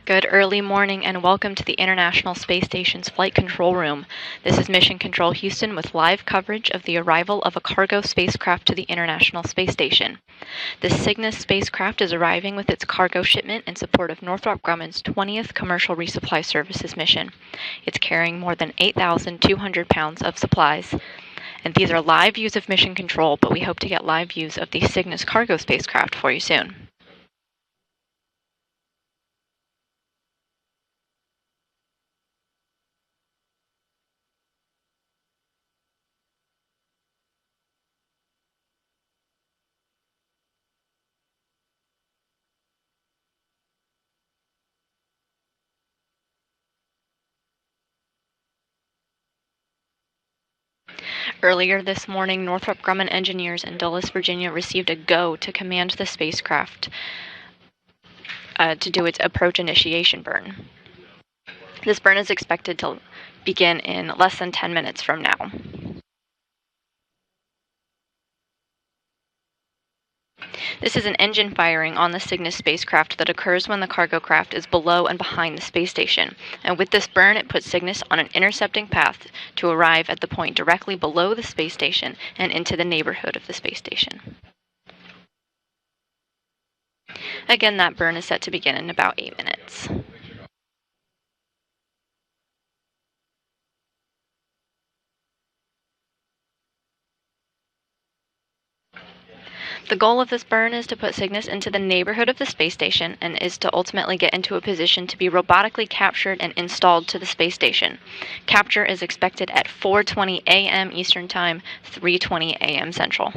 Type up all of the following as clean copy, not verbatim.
Good early morning and welcome to the International Space Station's Flight Control Room. This is Mission Control Houston with live coverage of the arrival of a cargo spacecraft to the International Space Station. The Cygnus spacecraft is arriving with its cargo shipment in support of Northrop Grumman's 20th Commercial Resupply Services mission. It's carrying more than 8,200 pounds of supplies. And these are live views of Mission Control, but we hope to get live views of the Cygnus cargo spacecraft for you soon. Earlier this morning, Northrop Grumman engineers in Dulles, Virginia received a go to command the spacecraft to do its approach initiation burn. This burn is expected to begin in less than 10 minutes from now. This is an engine firing on the Cygnus spacecraft that occurs when the cargo craft is below and behind the space station. And with this burn, it puts Cygnus on an intercepting path to arrive at the point directly below the space station and into the neighborhood of the space station. Again, that burn is set to begin in about 8 minutes. The goal of this burn is to put Cygnus into the neighborhood of the space station and is to ultimately get into a position to be robotically captured and installed to the space station. Capture is expected at 4:20 a.m. Eastern Time, 3:20 a.m. Central.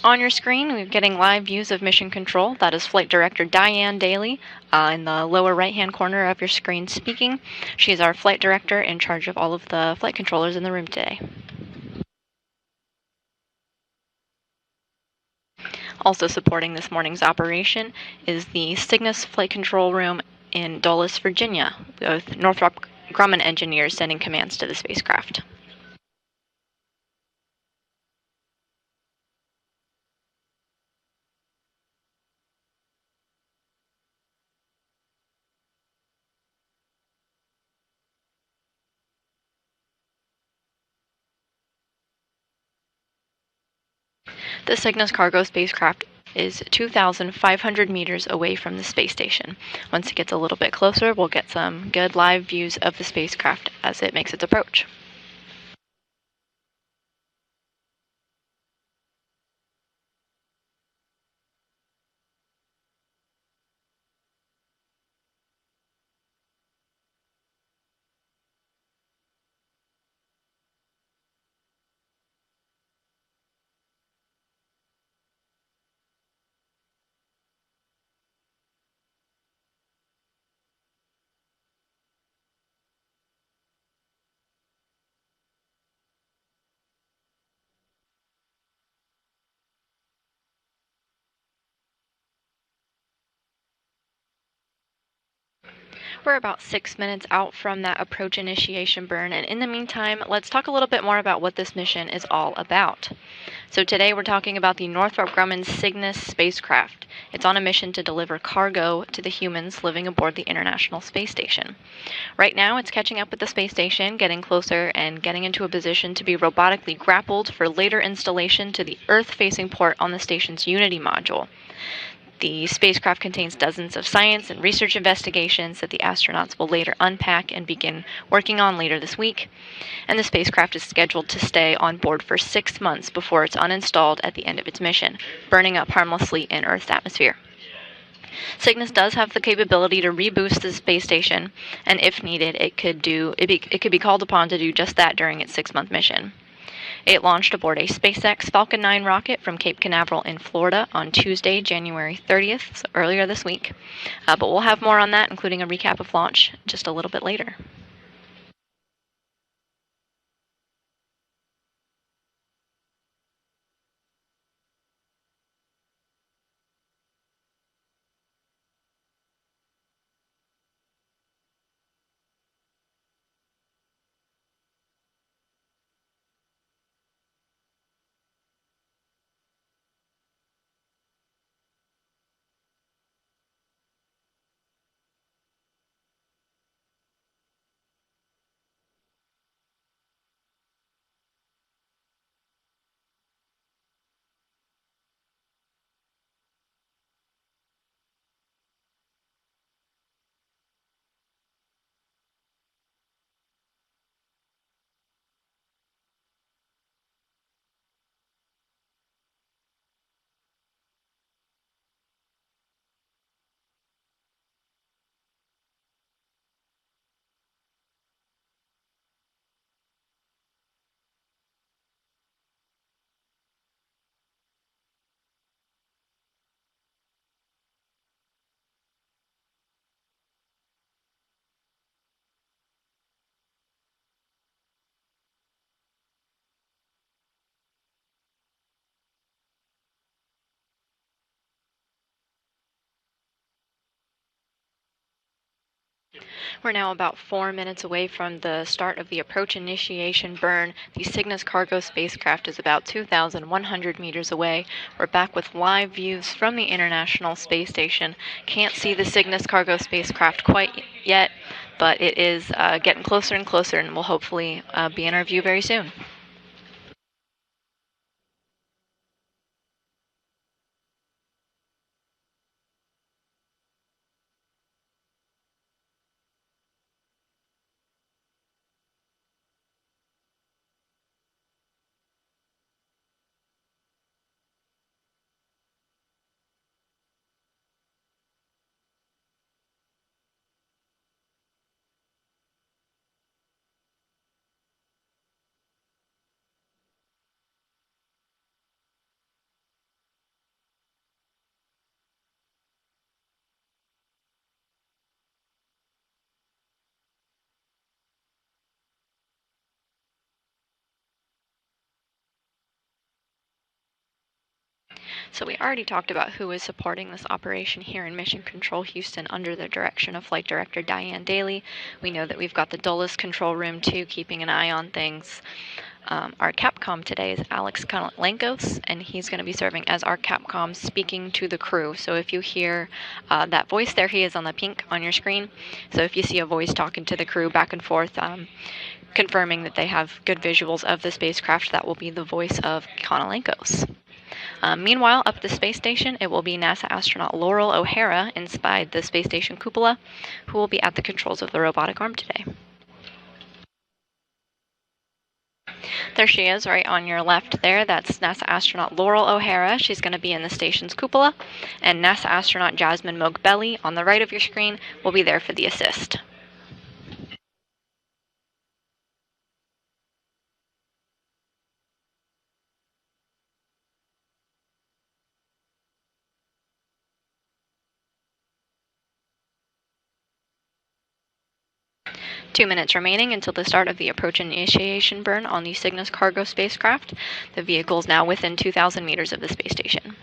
On your screen, we're getting live views of Mission Control. That is Flight Director Diane Daly in the lower right-hand corner of your screen speaking. She's our Flight Director in charge of all of the flight controllers in the room today. Also supporting this morning's operation is the Cygnus Flight Control Room in Dulles, Virginia, with Northrop Grumman engineers sending commands to the spacecraft. The Cygnus cargo spacecraft is 2,500 meters away from the space station. Once it gets a little bit closer, we'll get some good live views of the spacecraft as it makes its approach. We're about 6 minutes out from that approach initiation burn, and in the meantime, let's talk a little bit more about what this mission is all about. So today we're talking about the Northrop Grumman Cygnus spacecraft. It's on a mission to deliver cargo to the humans living aboard the International Space Station. Right now, it's catching up with the space station, getting closer and getting into a position to be robotically grappled for later installation to the Earth-facing port on the station's Unity module. The spacecraft contains dozens of science and research investigations that the astronauts will later unpack and begin working on later this week. And the spacecraft is scheduled to stay on board for 6 months before it's uninstalled at the end of its mission, burning up harmlessly in Earth's atmosphere. Cygnus does have the capability to reboost the space station, and if needed, it could be called upon to do just that during its 6-month mission. It launched aboard a SpaceX Falcon 9 rocket from Cape Canaveral in Florida on Tuesday, January 30th, so earlier this week. But we'll have more on that, including a recap of launch, just a little bit later. We're now about 4 minutes away from the start of the approach initiation burn. The Cygnus cargo spacecraft is about 2,100 meters away. We're back with live views from the International Space Station. Can't see the Cygnus cargo spacecraft quite yet, but it is getting closer and closer, and will hopefully be in our view very soon. So we already talked about who is supporting this operation here in Mission Control Houston under the direction of Flight Director Diane Daly. We know that we've got the Dulles control room too, keeping an eye on things. Our Capcom today is Alex Konolankos, and he's going to be serving as our Capcom, speaking to the crew. So if you hear that voice there, he is on the pink on your screen. So if you see a voice talking to the crew back and forth, confirming that they have good visuals of the spacecraft, that will be the voice of Konolankos. Meanwhile, up at the space station, it will be NASA astronaut Laurel O'Hara inside the space station cupola, who will be at the controls of the robotic arm today. There she is, right on your left there. That's NASA astronaut Laurel O'Hara. She's going to be in the station's cupola. And NASA astronaut Jasmine Mogbelli, on the right of your screen, will be there for the assist. Two minutes remaining until the start of the approach initiation burn on the Cygnus cargo spacecraft. The vehicle is now within 2,000 meters of the space station.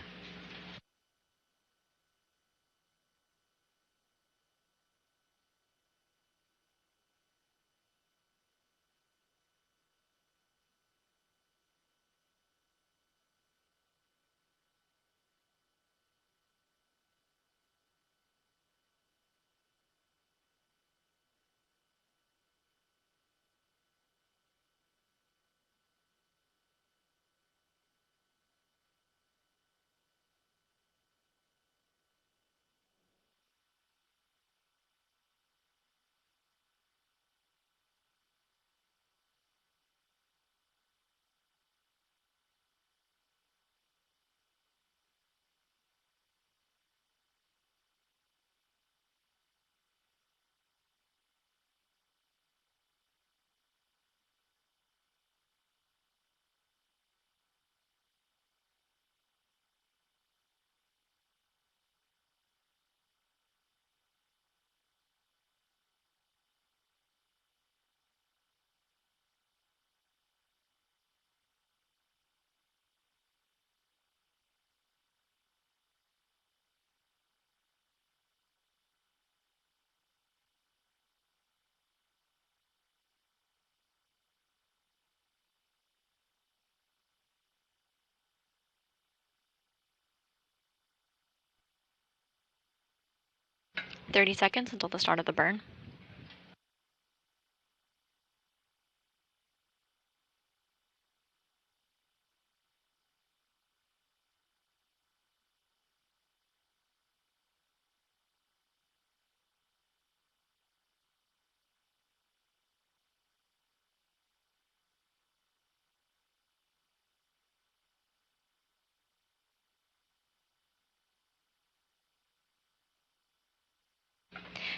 "30 seconds until the start of the burn.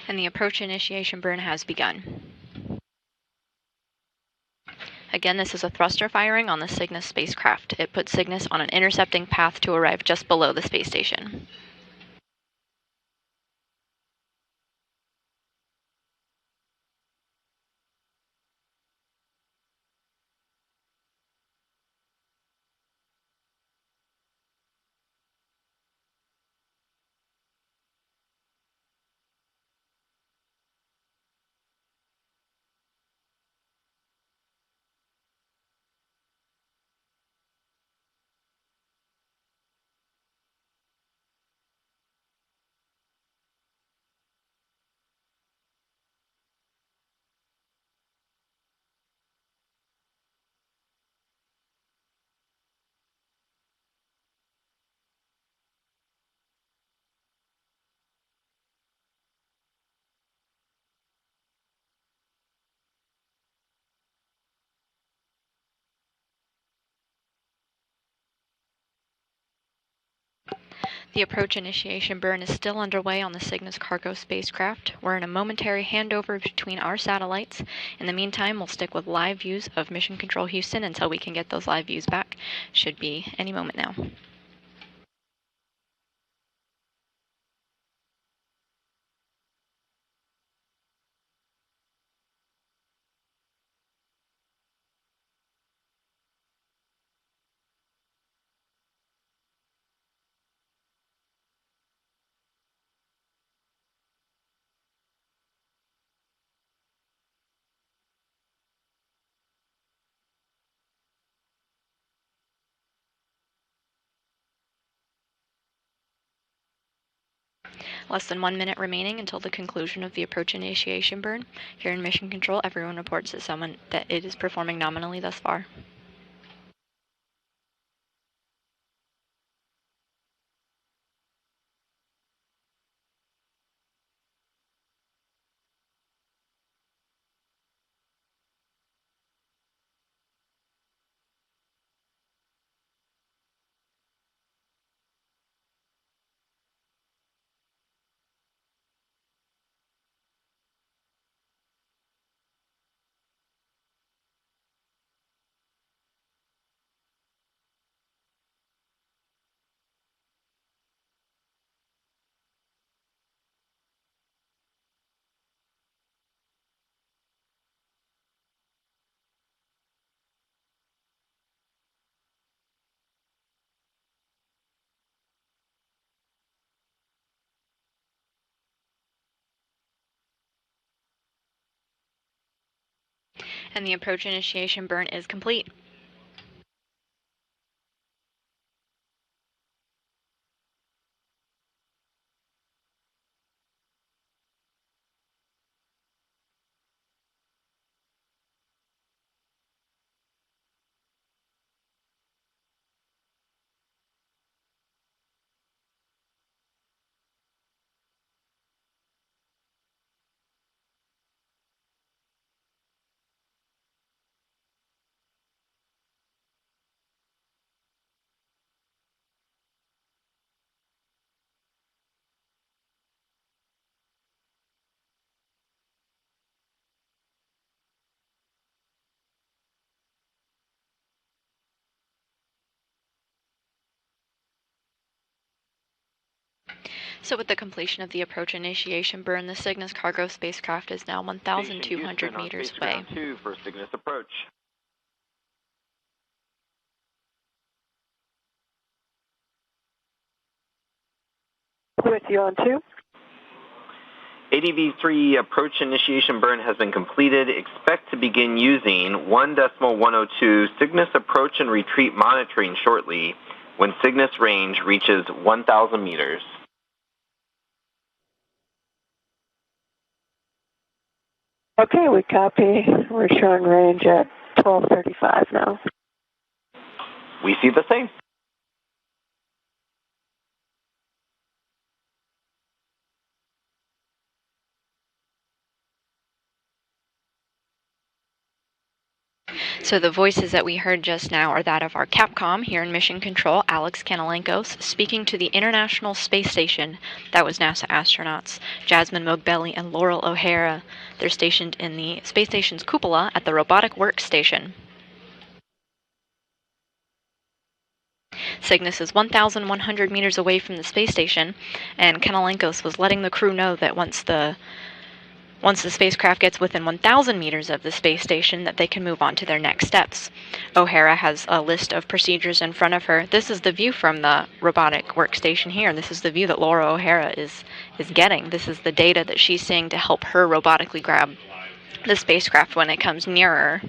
And the approach initiation burn has begun. Again, this is a thruster firing on the Cygnus spacecraft. It puts Cygnus on an intercepting path to arrive just below the space station. The approach initiation burn is still underway on the Cygnus cargo spacecraft. We're in a momentary handover between our satellites. In the meantime, we'll stick with live views of Mission Control Houston until we can get those live views back. Should be any moment now. Less than 1 minute remaining until the conclusion of the approach initiation burn. Here in Mission Control, everyone reports that it is performing nominally thus far. And the approach initiation burn is complete. So with the completion of the approach initiation burn, the Cygnus cargo spacecraft is now 1,200 meters away. 2 for Cygnus approach. With you on 2. ADV3 approach initiation burn has been completed. Expect to begin using 1.102 Cygnus approach and retreat monitoring shortly when Cygnus range reaches 1,000 meters. Okay, we copy. We're showing range at 1235 now. We see the same. So the voices that we heard just now are that of our Capcom here in Mission Control, Alex Kanalenkos, speaking to the International Space Station. That was NASA astronauts Jasmine Mogbelli and Laurel O'Hara. They're stationed in the space station's cupola at the robotic workstation. Cygnus is 1,100 meters away from the space station, and Kanalenkos was letting the crew know that once the spacecraft gets within 1,000 meters of the space station, that they can move on to their next steps. O'Hara has a list of procedures in front of her. This is the view from the robotic workstation here, and this is the view that Laura O'Hara is getting. This is the data that she's seeing to help her robotically grab the spacecraft when it comes nearer.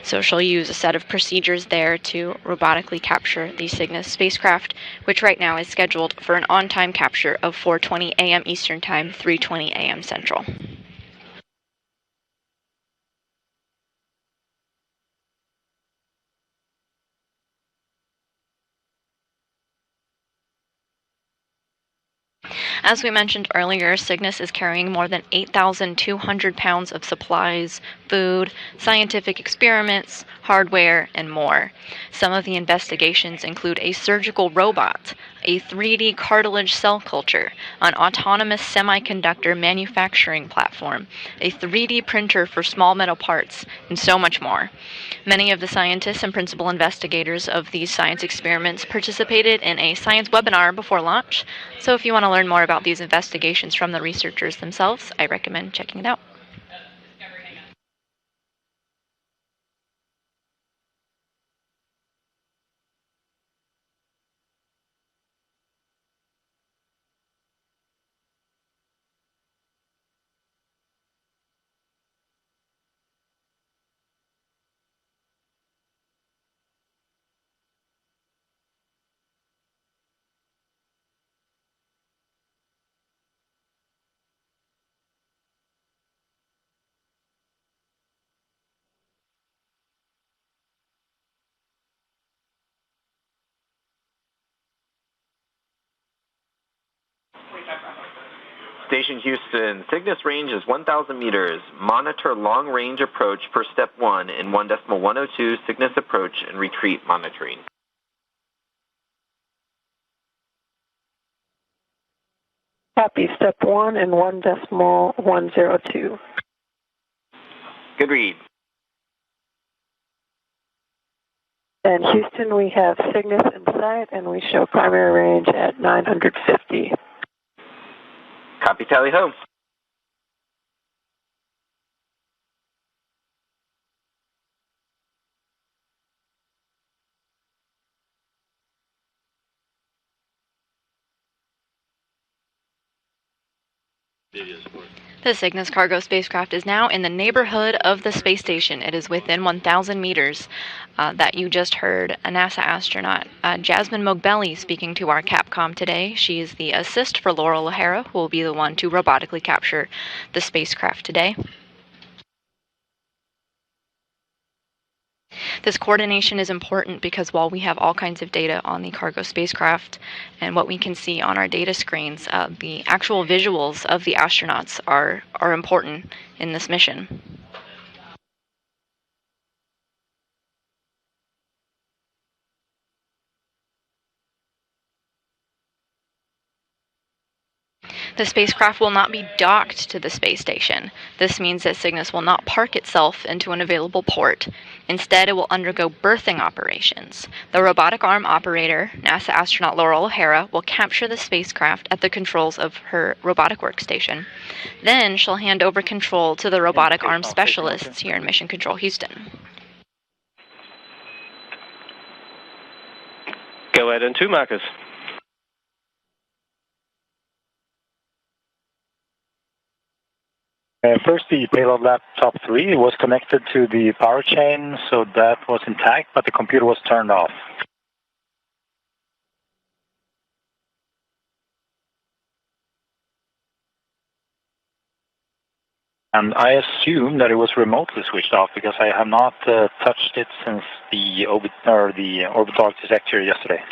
So she'll use a set of procedures there to robotically capture the Cygnus spacecraft, which right now is scheduled for an on-time capture of 4:20 a.m. Eastern Time, 3:20 a.m. Central. As we mentioned earlier, Cygnus is carrying more than 8,200 pounds of supplies, food, scientific experiments, hardware, and more. Some of the investigations include a surgical robot, a 3D cartilage cell culture, an autonomous semiconductor manufacturing platform, a 3D printer for small metal parts, and so much more. Many of the scientists and principal investigators of these science experiments participated in a science webinar before launch, so if you want to learn more about these investigations from the researchers themselves, I recommend checking it out. Station Houston, Cygnus range is 1,000 meters. Monitor long-range approach per step 1 in 1.102 Cygnus approach and retreat monitoring. Copy, step 1 and 1.102. Good read. And Houston, we have Cygnus in sight, and we show primary range at 950. Copy, tally ho. The Cygnus cargo spacecraft is now in the neighborhood of the space station. It is within 1,000 meters. That you just heard a NASA astronaut, Jasmine Mogbelli, speaking to our Capcom today. She is the assist for Laurel O'Hara, who will be the one to robotically capture the spacecraft today. This coordination is important because while we have all kinds of data on the cargo spacecraft and what we can see on our data screens, the actual visuals of the astronauts are important in this mission. The spacecraft will not be docked to the space station. This means that Cygnus will not park itself into an available port. Instead, it will undergo berthing operations. The robotic arm operator, NASA astronaut Laurel O'Hara, will capture the spacecraft at the controls of her robotic workstation. Then she'll hand over control to the robotic arm specialists here in Mission Control Houston. Go ahead and 2, Marcus. First, the payload laptop 3 was connected to the power chain, so that was intact, but the computer was turned off. And I assume that it was remotely switched off because I have not touched it since the orbital architecture yesterday.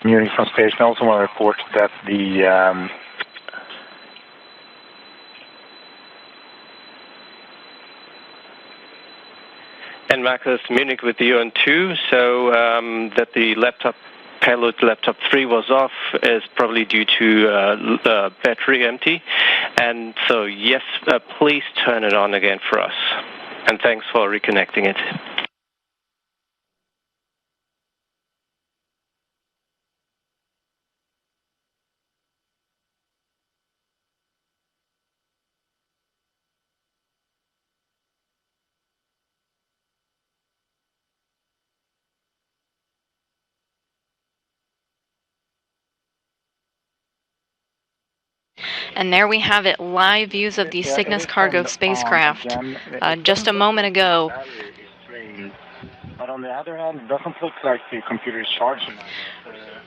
Munich from station also want to report that the and Marcus, Munich with you on 2, so that the payload laptop 3 was off is probably due to battery empty, and so yes, please turn it on again for us, and thanks for reconnecting it. And there we have it, live views of the Cygnus cargo spacecraft. Just a moment ago. But on the other hand, it doesn't look like the computer is charging.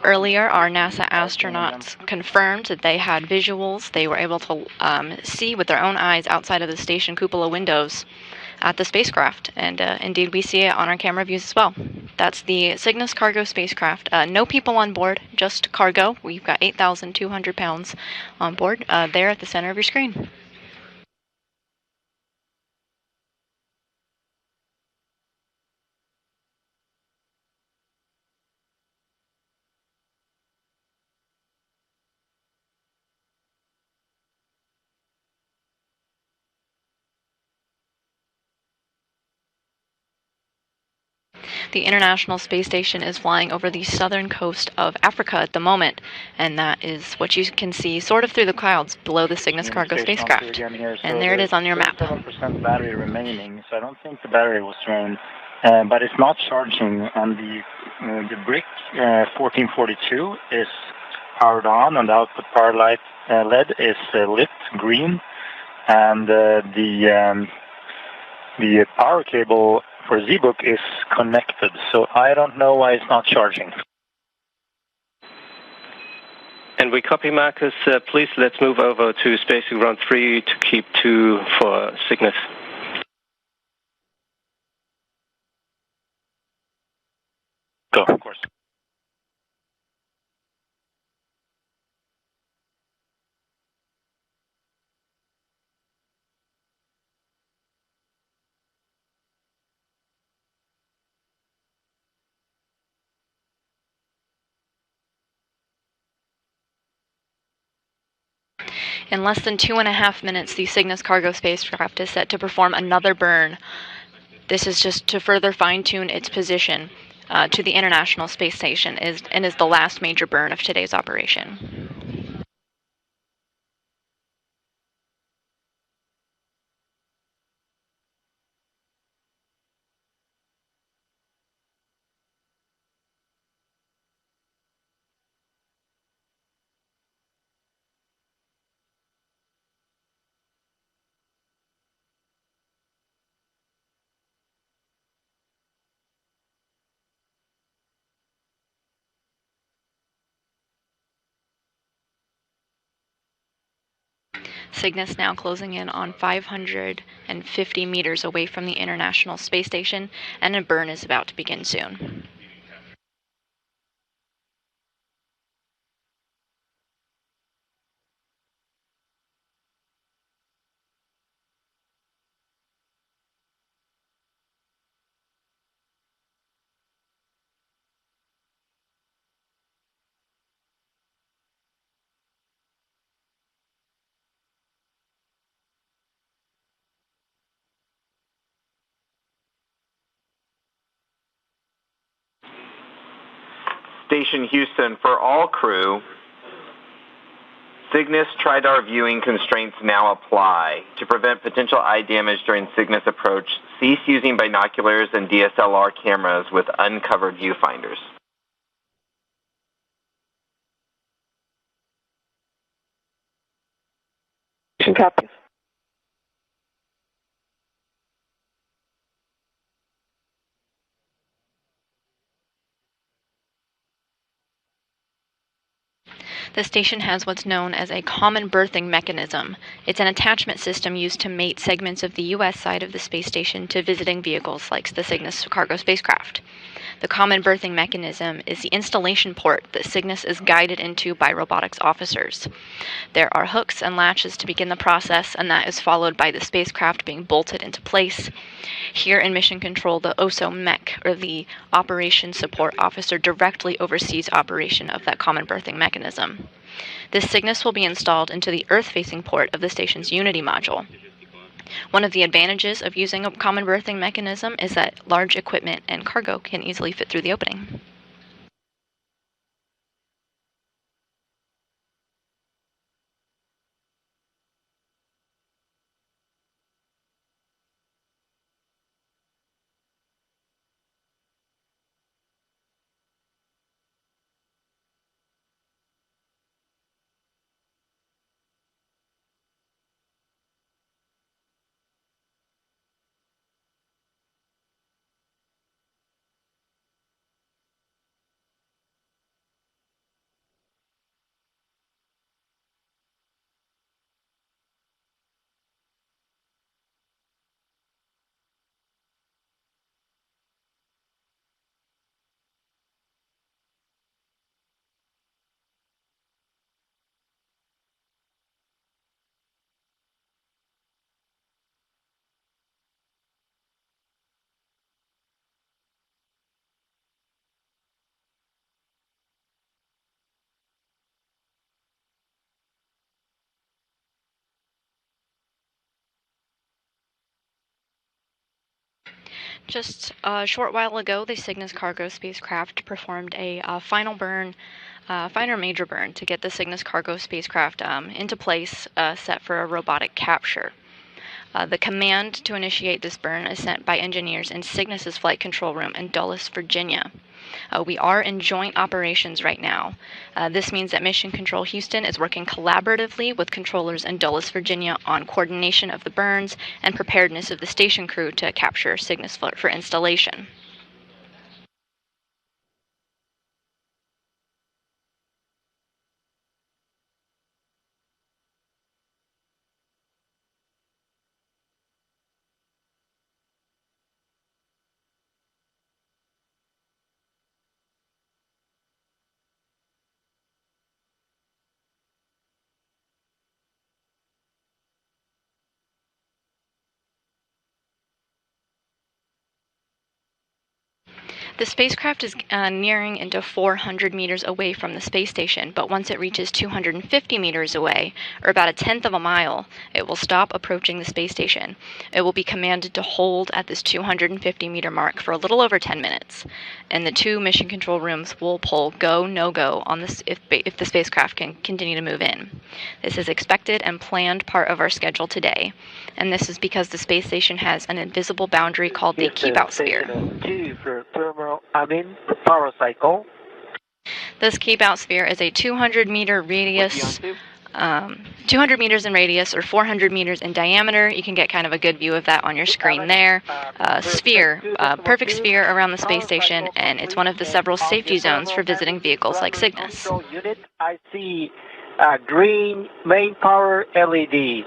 Earlier, our NASA astronauts confirmed that they had visuals. They were able to see with their own eyes outside of the station cupola windows. at the spacecraft, and indeed we see it on our camera views as well. That's the Cygnus cargo spacecraft. No people on board, just cargo. We've got 8,200 pounds on board there at the center of your screen. The International Space Station is flying over the southern coast of Africa at the moment, and that is what you can see sort of through the clouds below the Cygnus cargo spacecraft. And there it is on your map. 7% battery remaining, so I don't think the battery was drained, but it's not charging, and the brick 1442 is powered on, and the output power light LED is lit green, and the power cable for Z-Book is connected, so I don't know why it's not charging. And we copy, Marcus. Please, let's move over to spacing ground 3 to keep 2 for Cygnus. Go, of course. In less than 2.5 minutes, the Cygnus cargo spacecraft is set to perform another burn. This is just to further fine-tune its position to the International Space Station and is the last major burn of today's operation. Cygnus now closing in on 550 meters away from the International Space Station, and a burn is about to begin soon. Station Houston, for all crew, Cygnus TRIDAR viewing constraints now apply. To prevent potential eye damage during Cygnus approach, cease using binoculars and DSLR cameras with uncovered viewfinders. Copies. The station has what's known as a common berthing mechanism. It's an attachment system used to mate segments of the U.S. side of the space station to visiting vehicles like the Cygnus cargo spacecraft. The common berthing mechanism is the installation port that Cygnus is guided into by robotics officers. There are hooks and latches to begin the process, and that is followed by the spacecraft being bolted into place. Here in Mission Control, the OSO mech, or the Operation Support Officer, directly oversees operation of that common berthing mechanism. This Cygnus will be installed into the Earth-facing port of the station's Unity module. One of the advantages of using a common berthing mechanism is that large equipment and cargo can easily fit through the opening. Just a short while ago, the Cygnus cargo spacecraft performed a final major burn to get the Cygnus cargo spacecraft into place, set for a robotic capture. The command to initiate this burn is sent by engineers in Cygnus's flight control room in Dulles, Virginia. We are in joint operations right now. This means that Mission Control Houston is working collaboratively with controllers in Dulles, Virginia on coordination of the burns and preparedness of the station crew to capture Cygnus for installation. The spacecraft is nearing into 400 meters away from the space station, but once it reaches 250 meters away, or about a tenth of a mile, it will stop approaching the space station. It will be commanded to hold at this 250 meter mark for a little over 10 minutes, and the two mission control rooms will pull go, no-go on this if the spacecraft can continue to move in. This is expected and planned part of our schedule today, and this is because the space station has an invisible boundary called the keep-out sphere. Power cycle. This keep-out sphere is a 200 meter radius, 200 meters in radius or 400 meters in diameter. You can get kind of a good view of that on your screen there. Sphere, perfect sphere around the space station, and it's one of the several safety zones for visiting vehicles like Cygnus. Unit, I see green main power LED.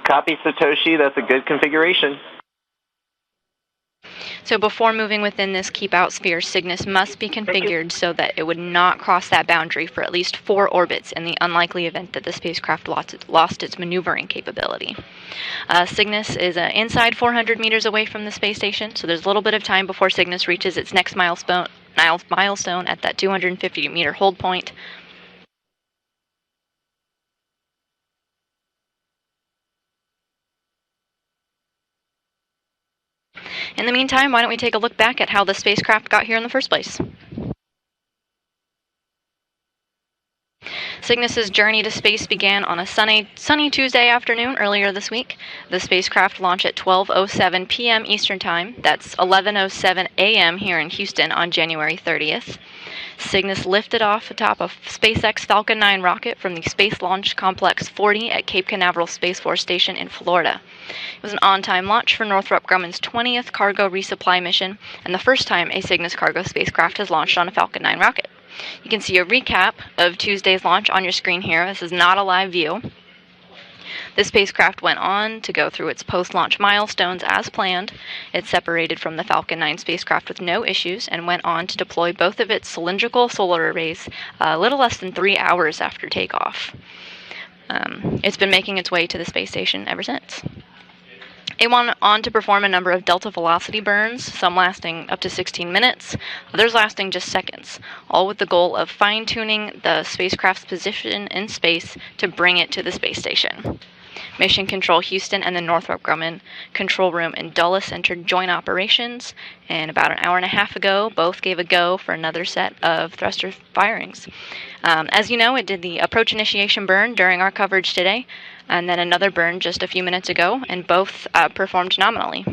Copy, Satoshi. That's a good configuration. So before moving within this keep-out sphere, Cygnus must be configured so that it would not cross that boundary for at least 4 orbits in the unlikely event that the spacecraft lost its maneuvering capability. Cygnus is inside 400 meters away from the space station, so there's a little bit of time before Cygnus reaches its next milestone at that 250 meter hold point. In the meantime, why don't we take a look back at how the spacecraft got here in the first place? Cygnus's journey to space began on a sunny Tuesday afternoon earlier this week. The spacecraft launched at 12:07 p.m. Eastern Time. That's 11:07 a.m. here in Houston on January 30th. Cygnus lifted off atop a SpaceX Falcon 9 rocket from the Space Launch Complex 40 at Cape Canaveral Space Force Station in Florida. It was an on-time launch for Northrop Grumman's 20th cargo resupply mission, and the first time a Cygnus cargo spacecraft has launched on a Falcon 9 rocket. You can see a recap of Tuesday's launch on your screen here. This is not a live view. The spacecraft went on to go through its post-launch milestones as planned. It separated from the Falcon 9 spacecraft with no issues and went on to deploy both of its cylindrical solar arrays a little less than 3 hours after takeoff. It's been making its way to the space station ever since. It went on to perform a number of delta velocity burns, some lasting up to 16 minutes, others lasting just seconds, all with the goal of fine-tuning the spacecraft's position in space to bring it to the space station. Mission Control Houston and the Northrop Grumman control room in Dulles entered joint operations, and about an hour and a half ago, both gave a go for another set of thruster firings. As you know, it did the approach initiation burn during our coverage today, and then another burn just a few minutes ago, and both performed nominally.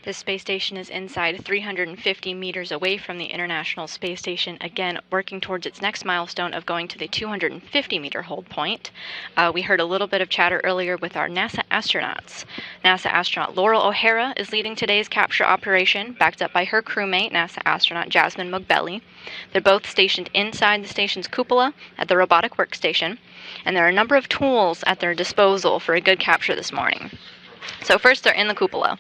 The space station is inside 350 meters away from the International Space Station, again working towards its next milestone of going to the 250-meter hold point. We heard a little bit of chatter earlier with our NASA astronauts. NASA astronaut Laurel O'Hara is leading today's capture operation, backed up by her crewmate, NASA astronaut Jasmine Mogbelli. They're both stationed inside the station's cupola at the robotic workstation, and there are a number of tools at their disposal for a good capture this morning. So first, they're in the cupola.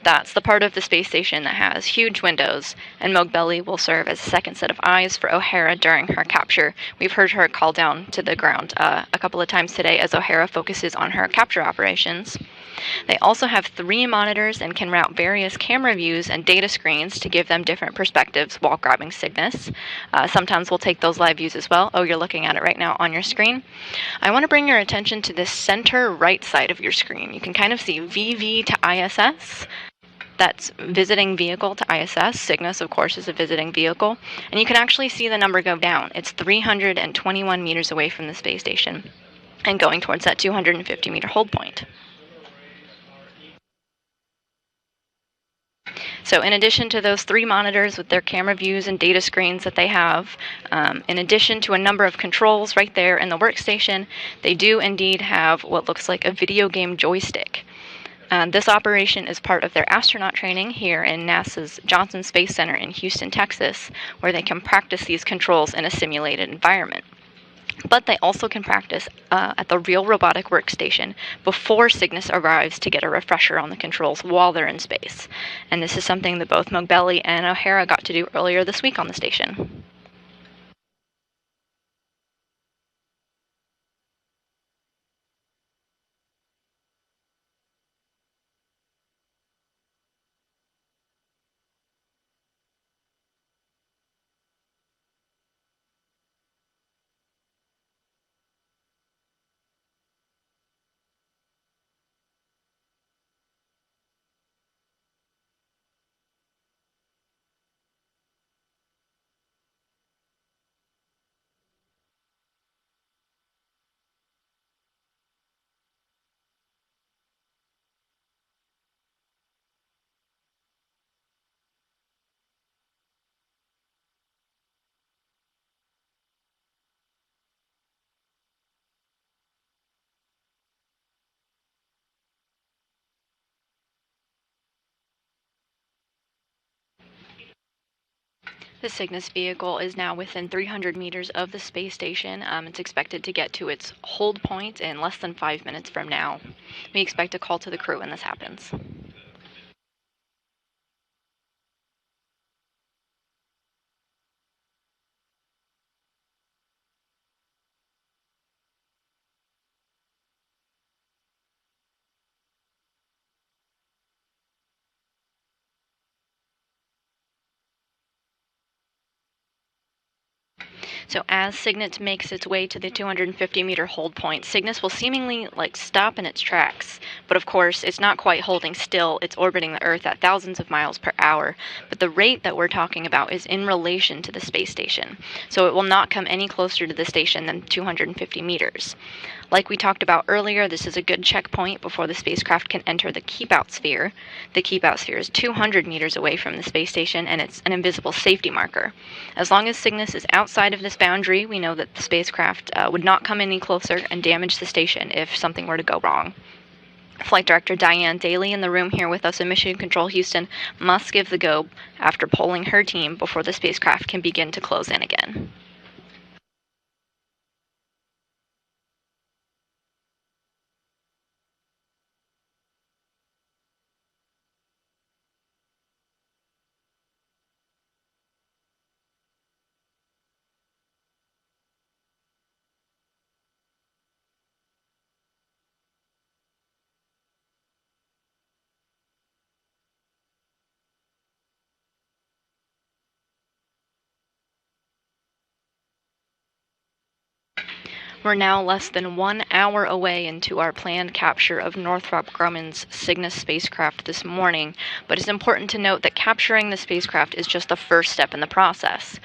That's the part of the space station that has huge windows, and Mogbelli will serve as a second set of eyes for O'Hara during her capture. We've heard her call down to the ground a couple of times today as O'Hara focuses on her capture operations. They also have 3 monitors and can route various camera views and data screens to give them different perspectives while grabbing Cygnus. Sometimes we'll take those live views as well. Oh, you're looking at it right now on your screen. I want to bring your attention to the center right side of your screen. You can kind of see VV to ISS. That's visiting vehicle to ISS. Cygnus, of course, is a visiting vehicle. And you can actually see the number go down. It's 321 meters away from the space station and going towards that 250-meter hold point. So in addition to those 3 monitors with their camera views and data screens that they have, in addition to a number of controls right there in the workstation, they do indeed have what looks like a video game joystick. This operation is part of their astronaut training here in NASA's Johnson Space Center in Houston, Texas, where they can practice these controls in a simulated environment. But they also can practice at the real robotic workstation before Cygnus arrives to get a refresher on the controls while they're in space. And this is something that both Mogbelli and O'Hara got to do earlier this week on the station. The Cygnus vehicle is now within 300 meters of the space station. It's expected to get to its hold point in less than 5 minutes from now. We expect a call to the crew when this happens. So as Cygnus makes its way to the 250-meter hold point, Cygnus will seemingly stop in its tracks. But of course, it's not quite holding still. It's orbiting the Earth at thousands of miles per hour. But the rate that we're talking about is in relation to the space station. So it will not come any closer to the station than 250 meters. Like we talked about earlier, this is a good checkpoint before the spacecraft can enter the keep-out sphere. The keep-out sphere is 200 meters away from the space station, and it's an invisible safety marker. As long as Cygnus is outside of this boundary, we know that the spacecraft would not come any closer and damage the station if something were to go wrong. Flight Director Diane Daly in the room here with us in Mission Control Houston must give the go after polling her team before the spacecraft can begin to close in again. We're now less than 1 hour away into our planned capture of Northrop Grumman's Cygnus spacecraft this morning, but it's important to note that capturing the spacecraft is just the first step in the process.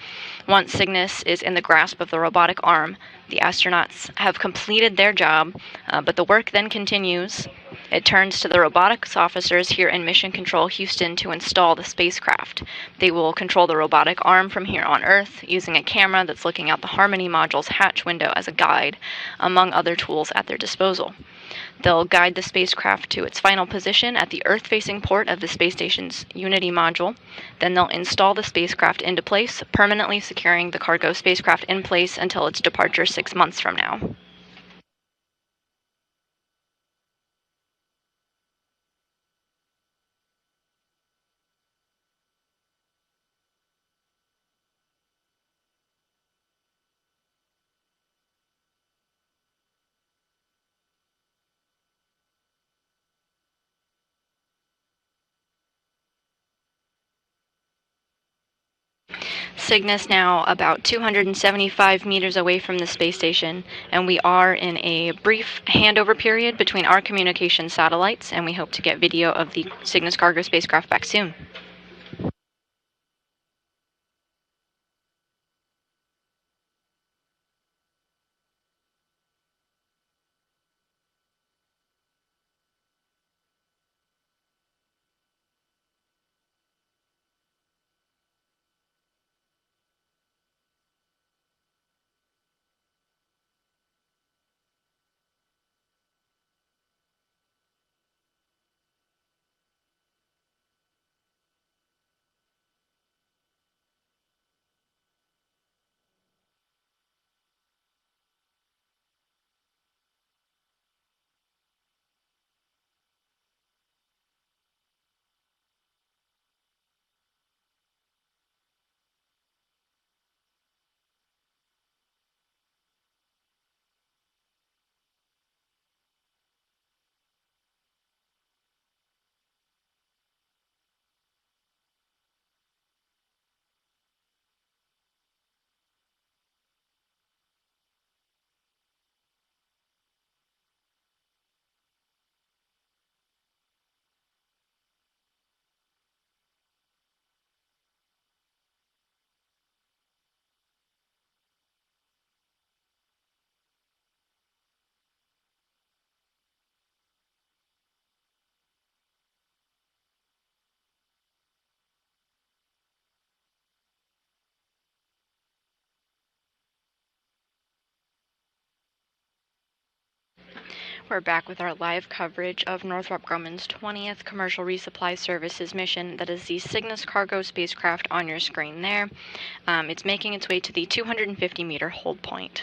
Once Cygnus is in the grasp of the robotic arm, the astronauts have completed their job, but the work then continues. It turns to the robotics officers here in Mission Control Houston to install the spacecraft. They will control the robotic arm from here on Earth using a camera that's looking out the Harmony module's hatch window as a guide, among other tools at their disposal. They'll guide the spacecraft to its final position at the Earth-facing port of the space station's Unity module. Then they'll install the spacecraft into place, permanently securing the cargo spacecraft in place until its departure 6 months from now. Cygnus now about 275 meters away from the space station, and we are in a brief handover period between our communication satellites, and we hope to get video of the Cygnus cargo spacecraft back soon. We're back with our live coverage of Northrop Grumman's 20th Commercial Resupply Services mission. That is the Cygnus cargo spacecraft on your screen there. It's making its way to the 250-meter hold point.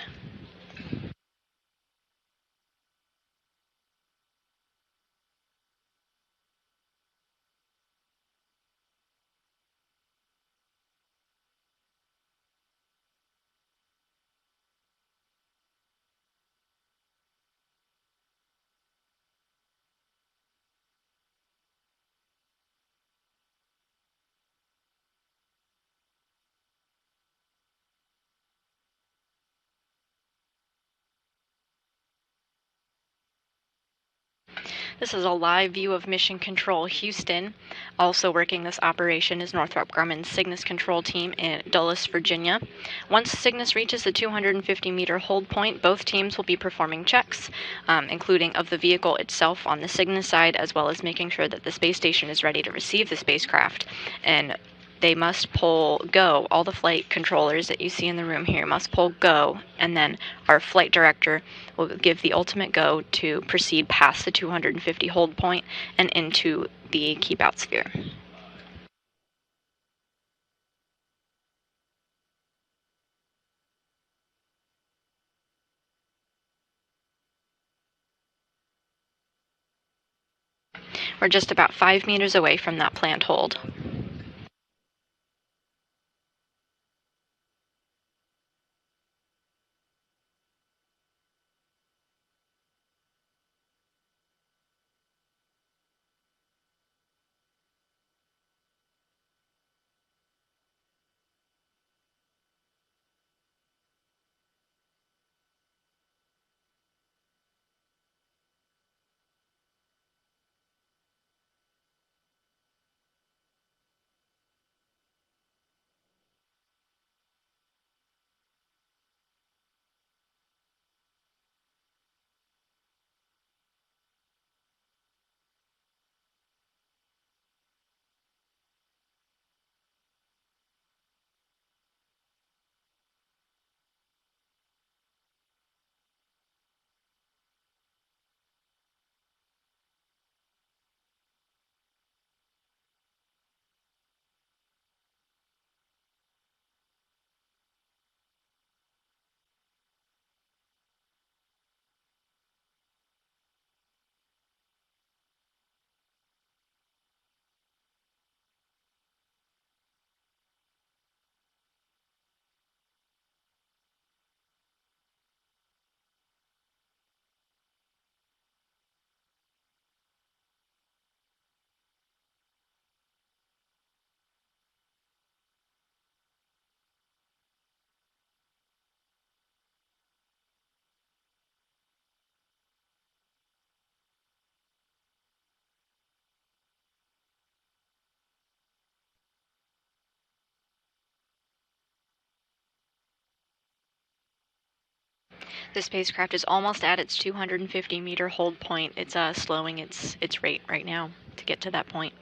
This is a live view of Mission Control Houston. Also working this operation is Northrop Grumman's Cygnus control team in Dulles, Virginia. Once Cygnus reaches the 250-meter hold point, both teams will be performing checks, including of the vehicle itself on the Cygnus side, as well as making sure that the space station is ready to receive the spacecraft. And they must pull go. All the flight controllers that you see in the room here must pull go, and then our flight director will give the ultimate go to proceed past the 250 hold point and into the keep out sphere. We're just about 5 meters away from that planned hold. The spacecraft is almost at its 250-meter hold point. It's slowing its rate right now to get to that point.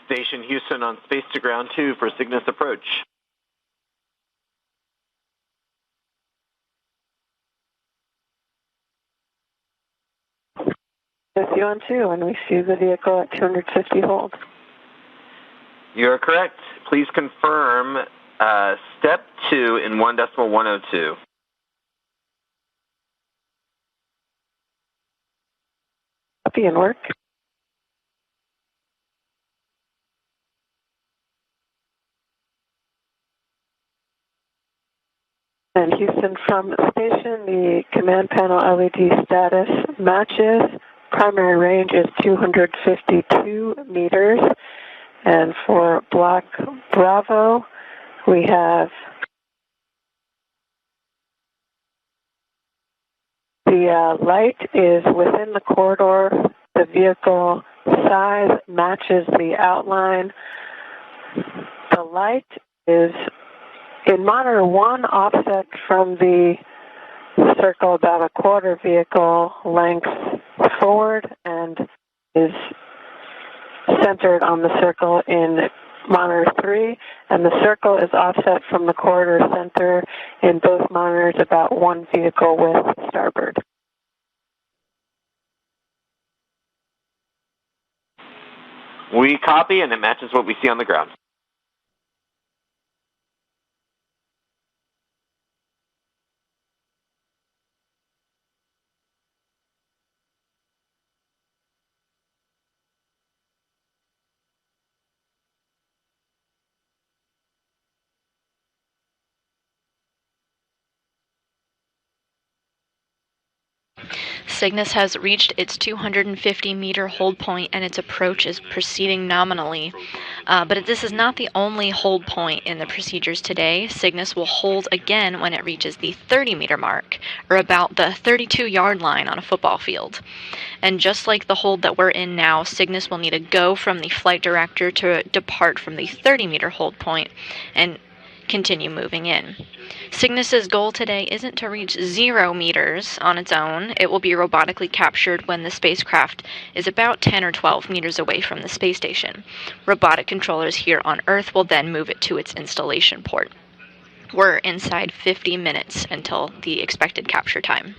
Station Houston on space to ground 2 for Cygnus approach. With you on 2, and we see the vehicle at 250 hold. You are correct. Please confirm step 2 in 1.102. Copy and work. And Houston from station, the command panel LED status matches. Primary range is 252 meters. And for Block Bravo, we have the light is within the corridor. The vehicle size matches the outline. The light is in monitor 1 offset from the circle about a quarter vehicle length forward and is centered on the circle in monitor 3, and the circle is offset from the corridor center in both monitors about 1 vehicle width starboard. We copy, and it matches what we see on the ground. Cygnus has reached its 250-meter hold point, and its approach is proceeding nominally. But this is not the only hold point in the procedures today. Cygnus will hold again when it reaches the 30-meter mark, or about the 32-yard line on a football field. And just like the hold that we're in now, Cygnus will need a go from the flight director to depart from the 30-meter hold point and continue moving in. Cygnus's goal today isn't to reach 0 meters on its own. It will be robotically captured when the spacecraft is about 10 or 12 meters away from the space station. Robotic controllers here on Earth will then move it to its installation port. We're inside 50 minutes until the expected capture time.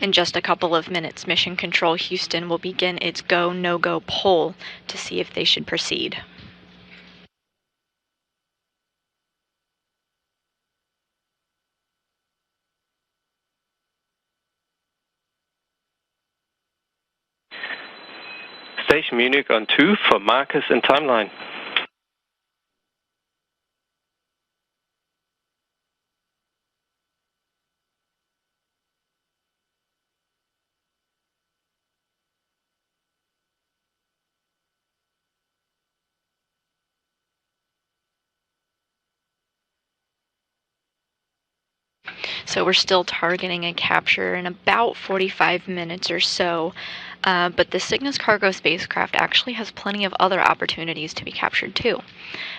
In just a couple of minutes, Mission Control Houston will begin its go, no-go poll to see if they should proceed. Station Munich on 2 for Marcus and timeline. So we're still targeting a capture in about 45 minutes or so. But the Cygnus cargo spacecraft actually has plenty of other opportunities to be captured too.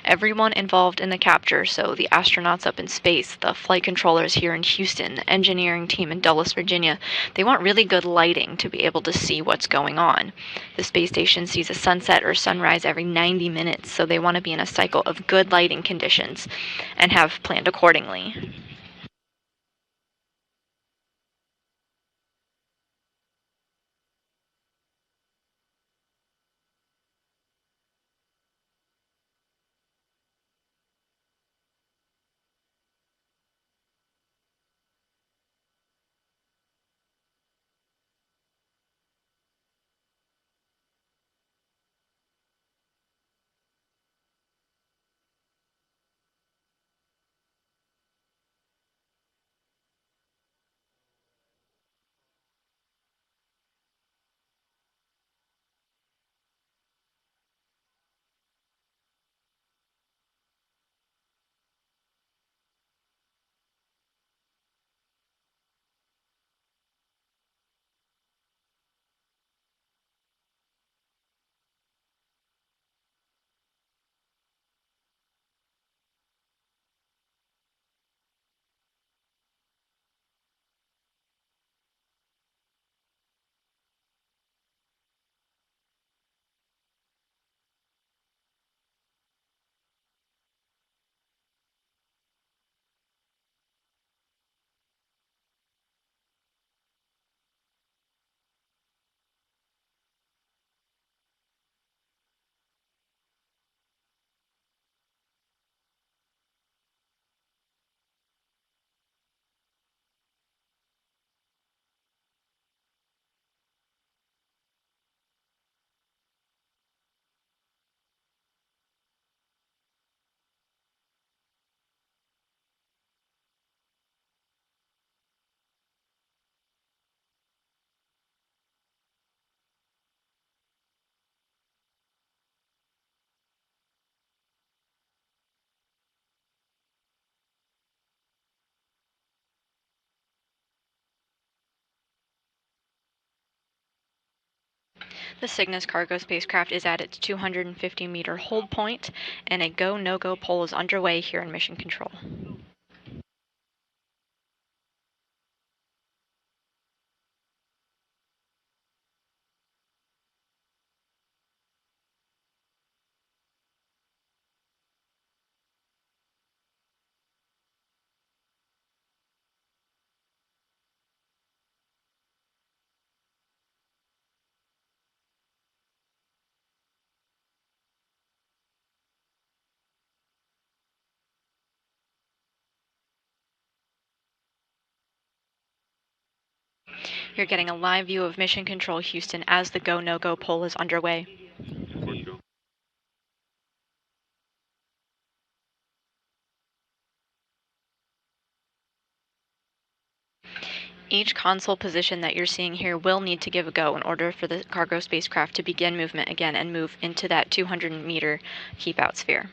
Everyone involved in the capture, so the astronauts up in space, the flight controllers here in Houston, the engineering team in Dulles, Virginia, they want really good lighting to be able to see what's going on. The space station sees a sunset or sunrise every 90 minutes, so they want to be in a cycle of good lighting conditions and have planned accordingly. The Cygnus cargo spacecraft is at its 250-meter hold point, and a go-no-go poll is underway here in Mission Control. You're getting a live view of Mission Control Houston as the go-no-go poll is underway. Each console position that you're seeing here will need to give a go in order for the cargo spacecraft to begin movement again and move into that 200-meter keep-out sphere.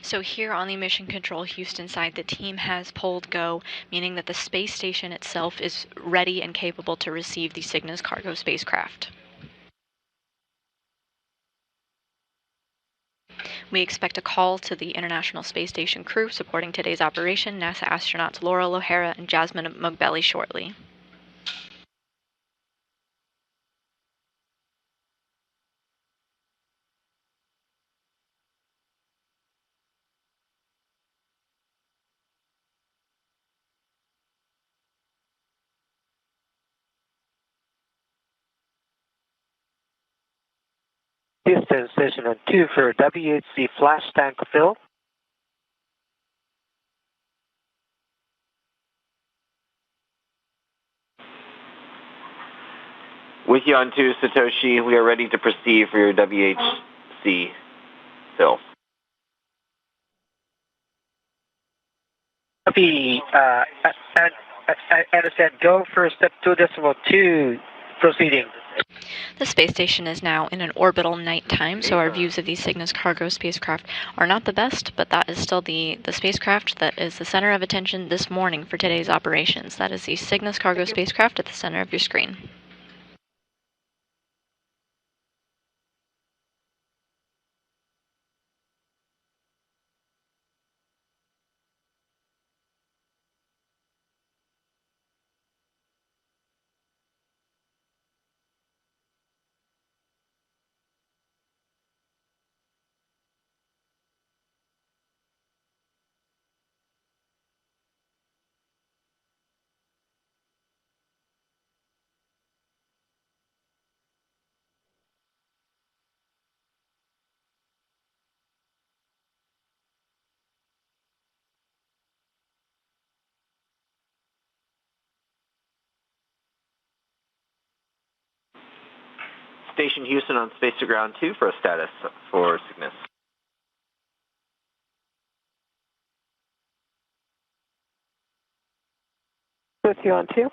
So here on the Mission Control Houston side, the team has pulled go, meaning that the space station itself is ready and capable to receive the Cygnus cargo spacecraft. We expect a call to the International Space Station crew supporting today's operation, NASA astronauts Laurel O'Hara and Jasmine Mogbelli shortly. Houston Station 2 for WHC flash tank fill. With you on 2, Satoshi, we are ready to proceed for your WHC fill. Copy. Understand. Go for step 2.2. Proceeding. The space station is now in an orbital nighttime, so our views of these Cygnus cargo spacecraft are not the best, but that is still the spacecraft that is the center of attention this morning for today's operations. That is the Cygnus cargo spacecraft at the center of your screen. Station Houston on Space to Ground 2 for a status for Cygnus. With you on 2.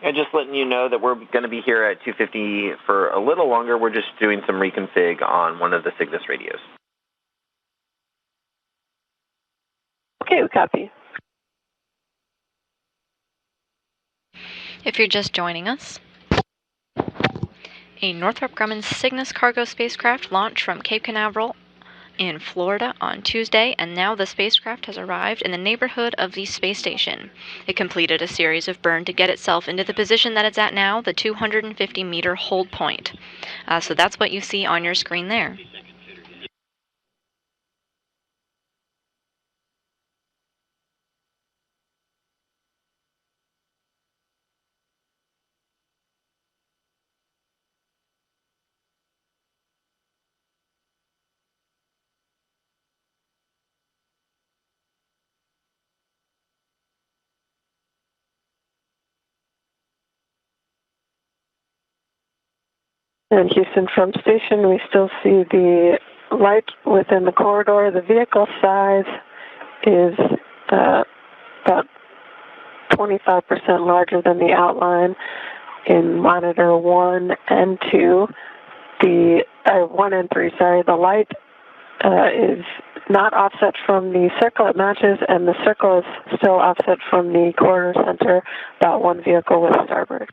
And just letting you know that we're going to be here at 2:50 for a little longer. We're just doing some reconfig on one of the Cygnus radios. Okay, we copy. If you're just joining us, a Northrop Grumman Cygnus cargo spacecraft launched from Cape Canaveral in Florida on Tuesday, and now the spacecraft has arrived in the neighborhood of the space station. It completed a series of burn to get itself into the position that it's at now, the 250-meter hold point. So that's what you see on your screen there. And Houston from station, we still see the light within the corridor. The vehicle size is about 25% larger than the outline in monitor 1 and 2. The 1 and 3, sorry. The light is not offset from the circle it matches, and the circle is still offset from the corridor center, about 1 vehicle with starboard.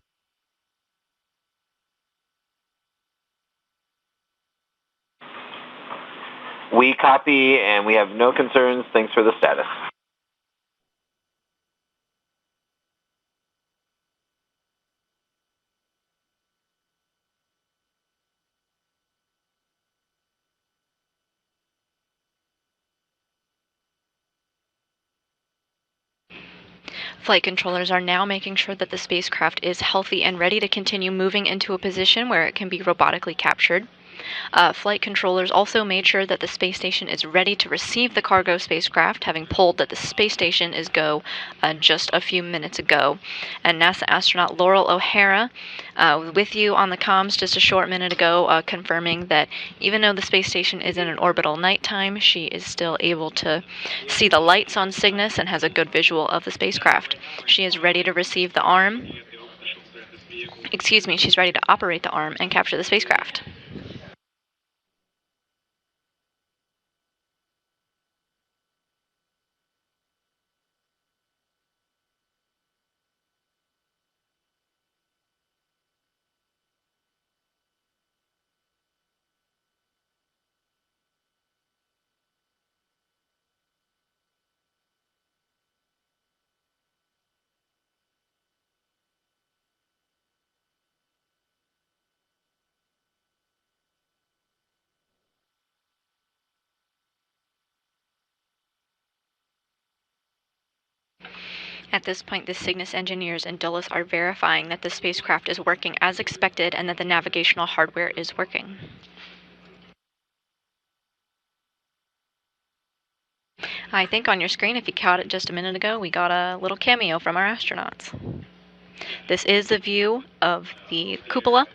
We copy, and we have no concerns. Thanks for the status. Flight controllers are now making sure that the spacecraft is healthy and ready to continue moving into a position where it can be robotically captured. Flight controllers also made sure that the space station is ready to receive the cargo spacecraft, having pulled that the space station is go just a few minutes ago. And NASA astronaut Laurel O'Hara with you on the comms just a short minute ago, confirming that even though the space station is in an orbital nighttime, she is still able to see the lights on Cygnus and has a good visual of the spacecraft. She is ready to receive the arm. Excuse me, she's ready to operate the arm and capture the spacecraft. At this point, the Cygnus engineers and Dulles are verifying that the spacecraft is working as expected and that the navigational hardware is working. I think on your screen, if you caught it just a minute ago, we got a little cameo from our astronauts. This is the view of the cupola.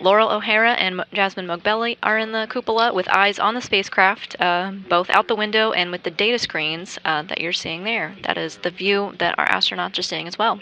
Laurel O'Hara and Jasmine Mogbelli are in the cupola with eyes on the spacecraft, both out the window and with the data screens that you're seeing there. That is the view that our astronauts are seeing as well.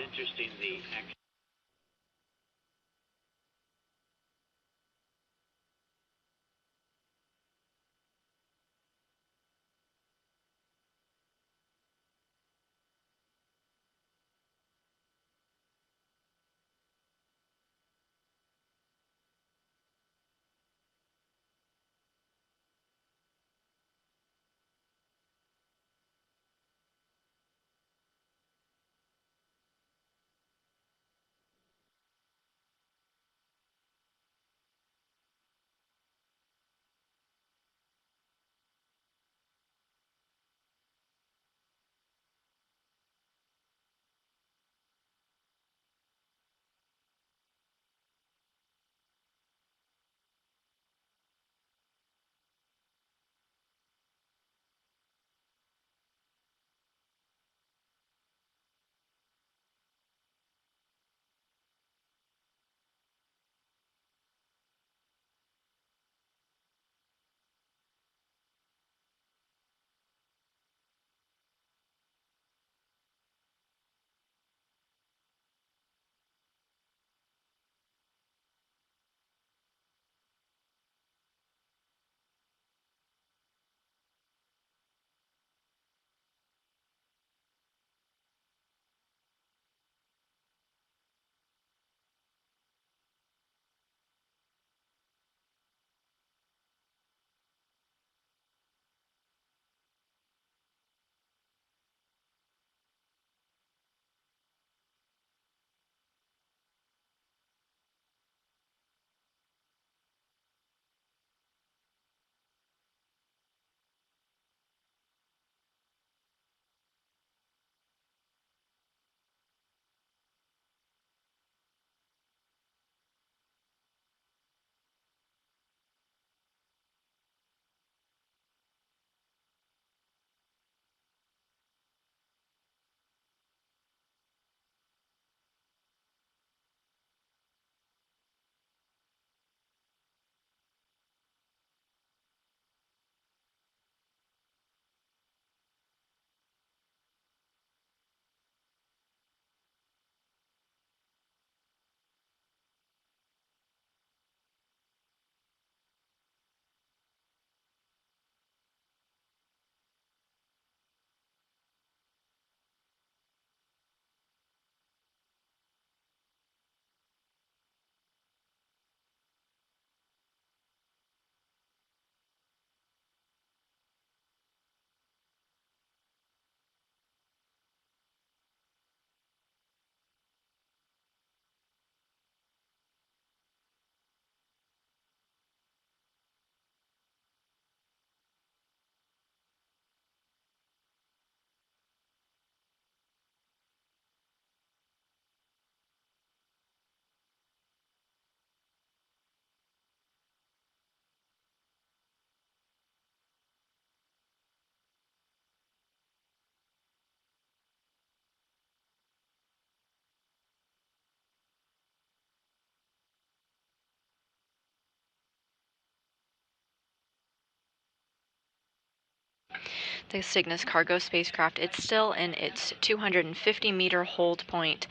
The Cygnus cargo spacecraft, it's still in its 250-meter hold point.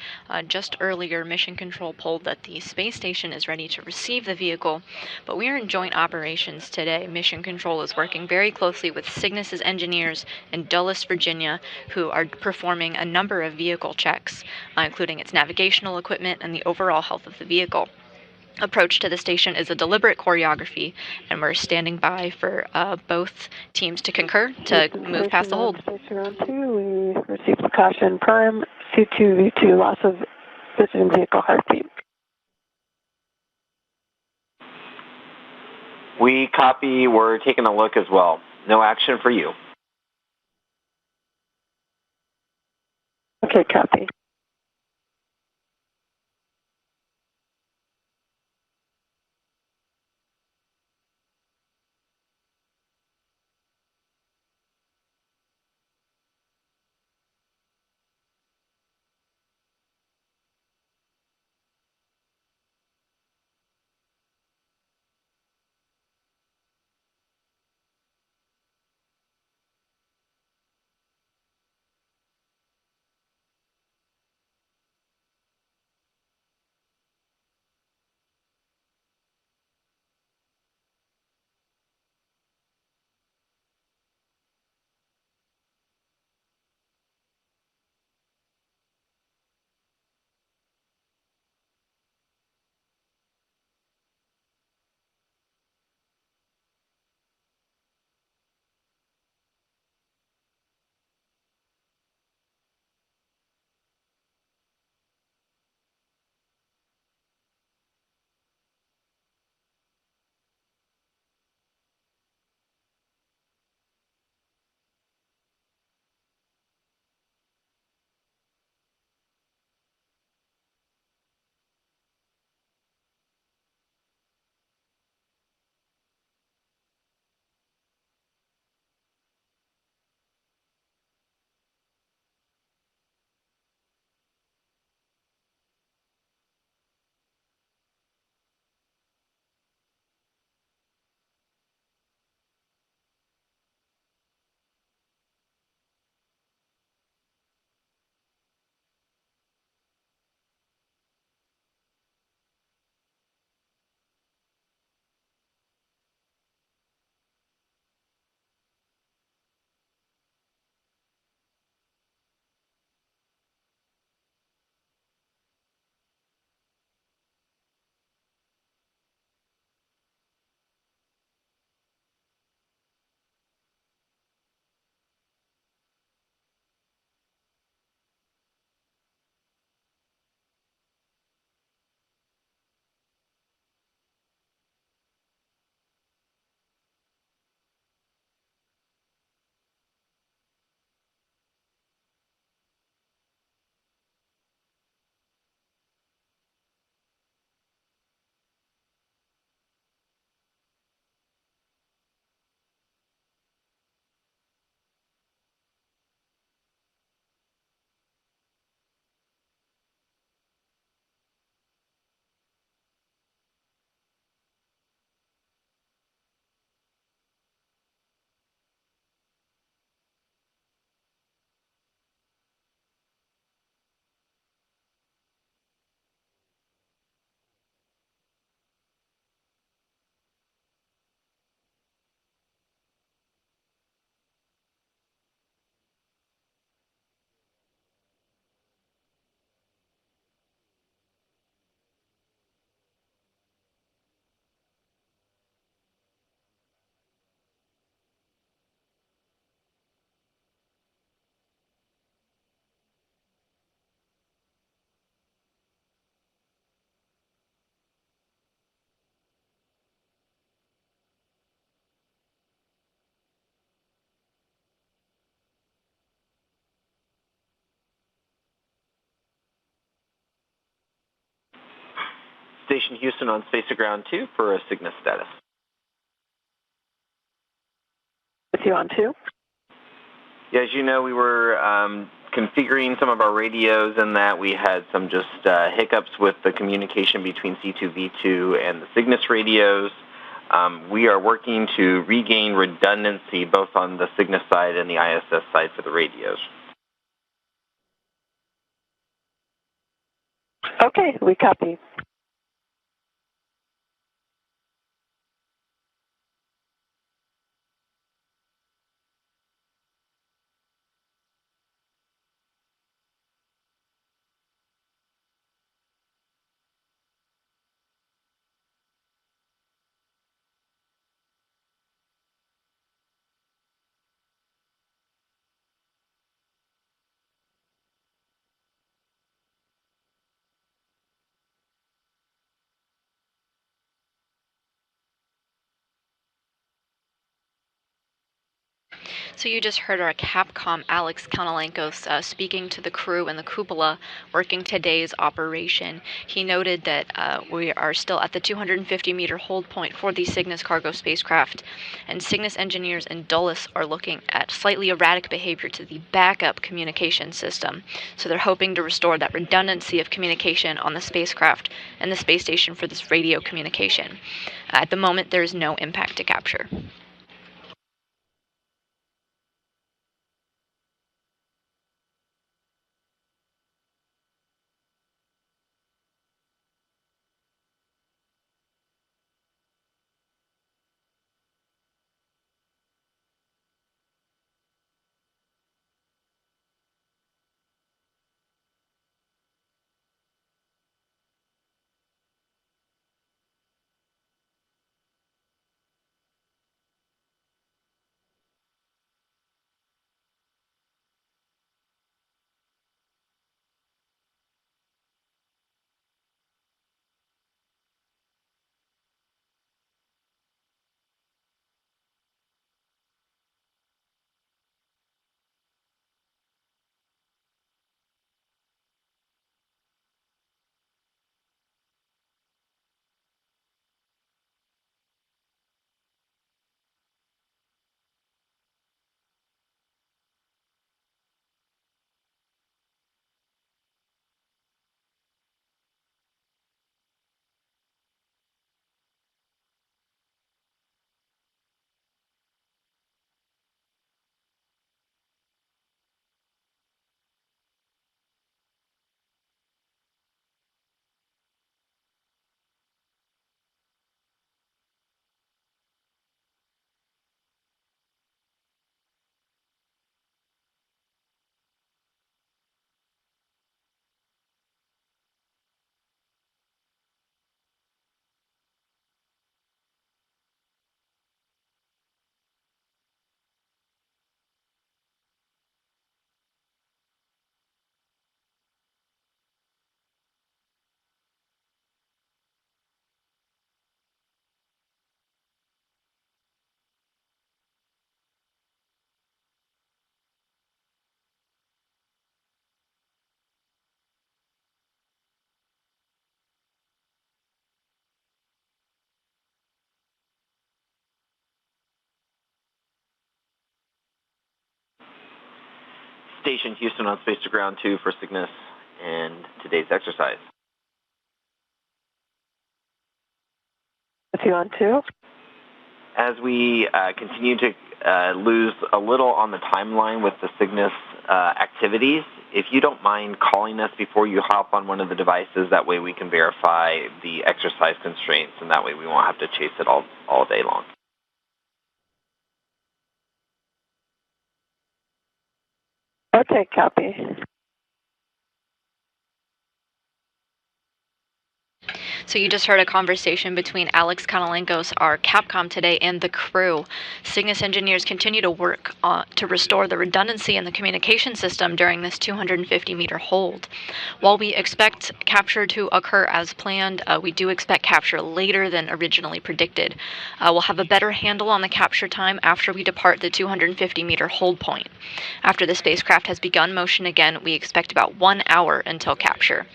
Just earlier, Mission Control polled that the space station is ready to receive the vehicle, but we are in joint operations today. Mission Control is working very closely with Cygnus's engineers in Dulles, Virginia, who are performing a number of vehicle checks, including its navigational equipment and the overall health of the vehicle. Approach to the station is a deliberate choreography, and we're standing by for both teams to concur to move past the hold. Station round 2, we received precaution prime, C2V2, loss of visiting vehicle heartbeat. We copy, we're taking a look as well. No action for you. Okay, Okay, copy. Station Houston on Space to Ground 2 for a Cygnus status. With you on 2? Yeah, as you know, we were configuring some of our radios and that we had some just hiccups with the communication between C2V2 and the Cygnus radios. We are working to regain redundancy both on the Cygnus side and the ISS side for the radios. Okay, we copy. So you just heard our Capcom Alex Kanalenkos speaking to the crew in the cupola working today's operation. He noted that we are still at the 250-meter hold point for the Cygnus cargo spacecraft, and Cygnus engineers in Dulles are looking at slightly erratic behavior to the backup communication system. So they're hoping to restore that redundancy of communication on the spacecraft and the space station for this radio communication. At the moment, there is no impact to capture. Station Houston on Space to Ground 2 for Cygnus and today's exercise. With you on 2. As we continue to lose a little on the timeline with the Cygnus activities, if you don't mind calling us before you hop on one of the devices, that way we can verify the exercise constraints, and that way we won't have to chase it all day long. Okay, copy. So you just heard a conversation between Alex Kanalenkos, our Capcom today, and the crew. Cygnus engineers continue to work to restore the redundancy in the communication system during this 250-meter hold. While we expect capture to occur as planned, we do expect capture later than originally predicted. We'll have a better handle on the capture time after we depart the 250-meter hold point. After the spacecraft has begun motion again, we expect about 1 hour until capture.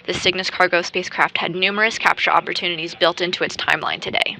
The Cygnus cargo spacecraft had numerous capture opportunities built into its timeline today.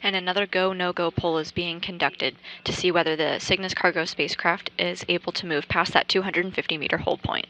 And another go, no-go poll is being conducted to see whether the Cygnus cargo spacecraft is able to move past that 250-meter hold point.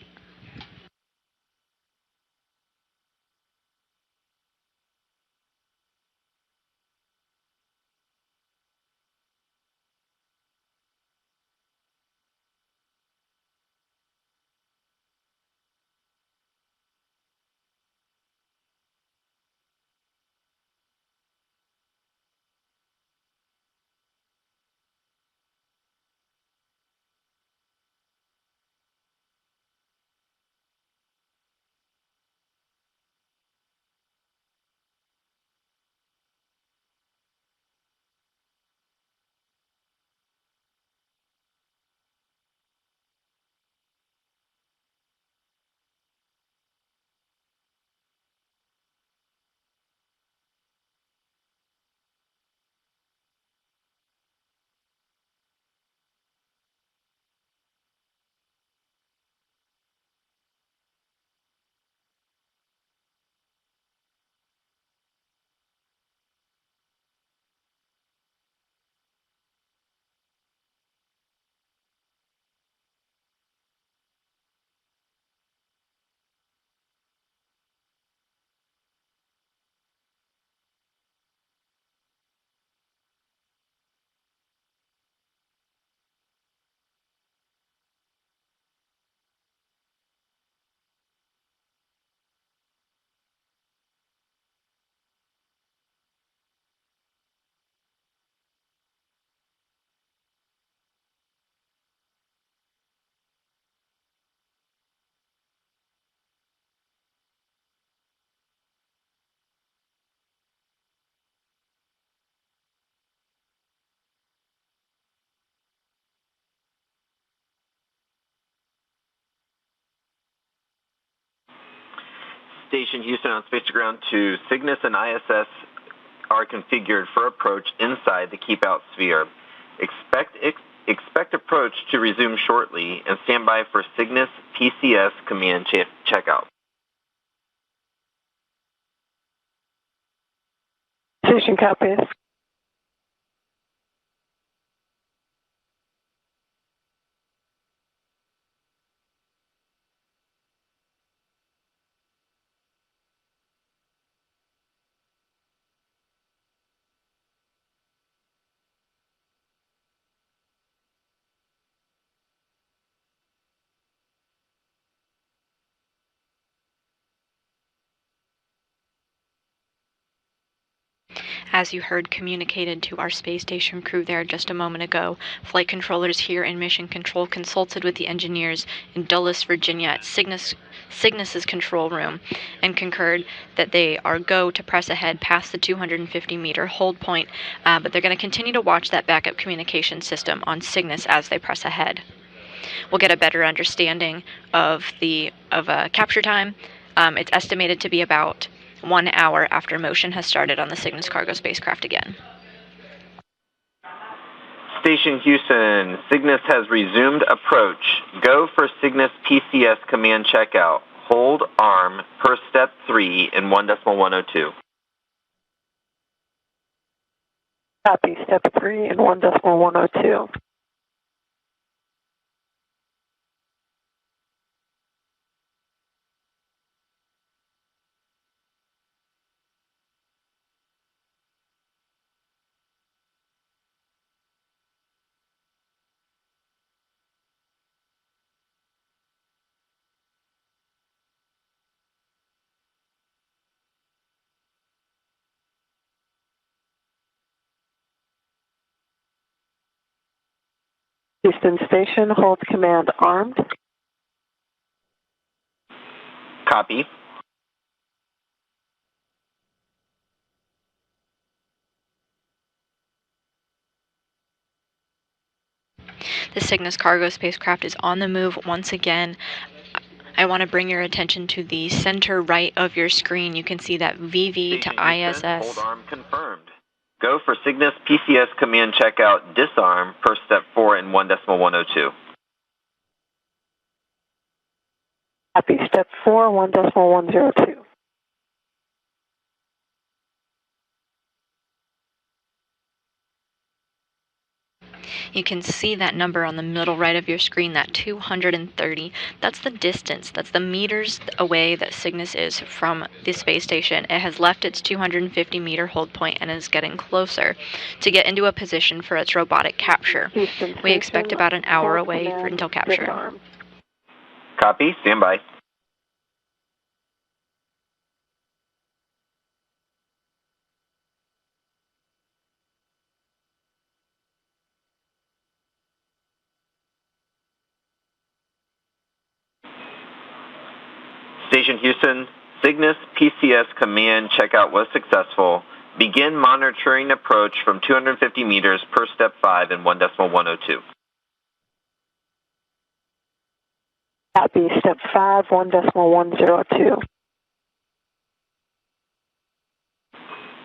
Station Houston on Space to Ground 2, Cygnus and ISS are configured for approach inside the keep out sphere. Expect approach to resume shortly and stand by for Cygnus PCS command checkout. Station copies. As you heard communicated to our space station crew there just a moment ago, flight controllers here in Mission Control consulted with the engineers in Dulles, Virginia at Cygnus's control room and concurred that they are go to press ahead past the 250-meter hold point, but they're going to continue to watch that backup communication system on Cygnus as they press ahead. We'll get a better understanding of capture time. It's estimated to be about 1 hour after motion has started on the Cygnus cargo spacecraft again. Station Houston, Cygnus has resumed approach. Go for Cygnus PCS command checkout. Hold arm per step 3 in 1.102. Copy, step 3 in 1.102. Houston Station, hold command armed. Copy. The Cygnus cargo spacecraft is on the move once again. I want to bring your attention to the center right of your screen. You can see that VV Station to Houston, ISS. hold arm confirmed. Go for Cygnus PCS command checkout disarm per step 4 in 1.102. Copy, step 4, 1.102. You can see that number on the middle right of your screen, that 230. That's the distance. That's the meters away that Cygnus is from the space station. It has left its 250-meter hold point and is getting closer to get into a position for its robotic capture. We expect about an hour away until capture. Copy. Stand by. Station Houston, Cygnus PCS command checkout was successful. Begin monitoring approach from 250 meters per step 5 in 1.102. Copy. Step 5, 1.102.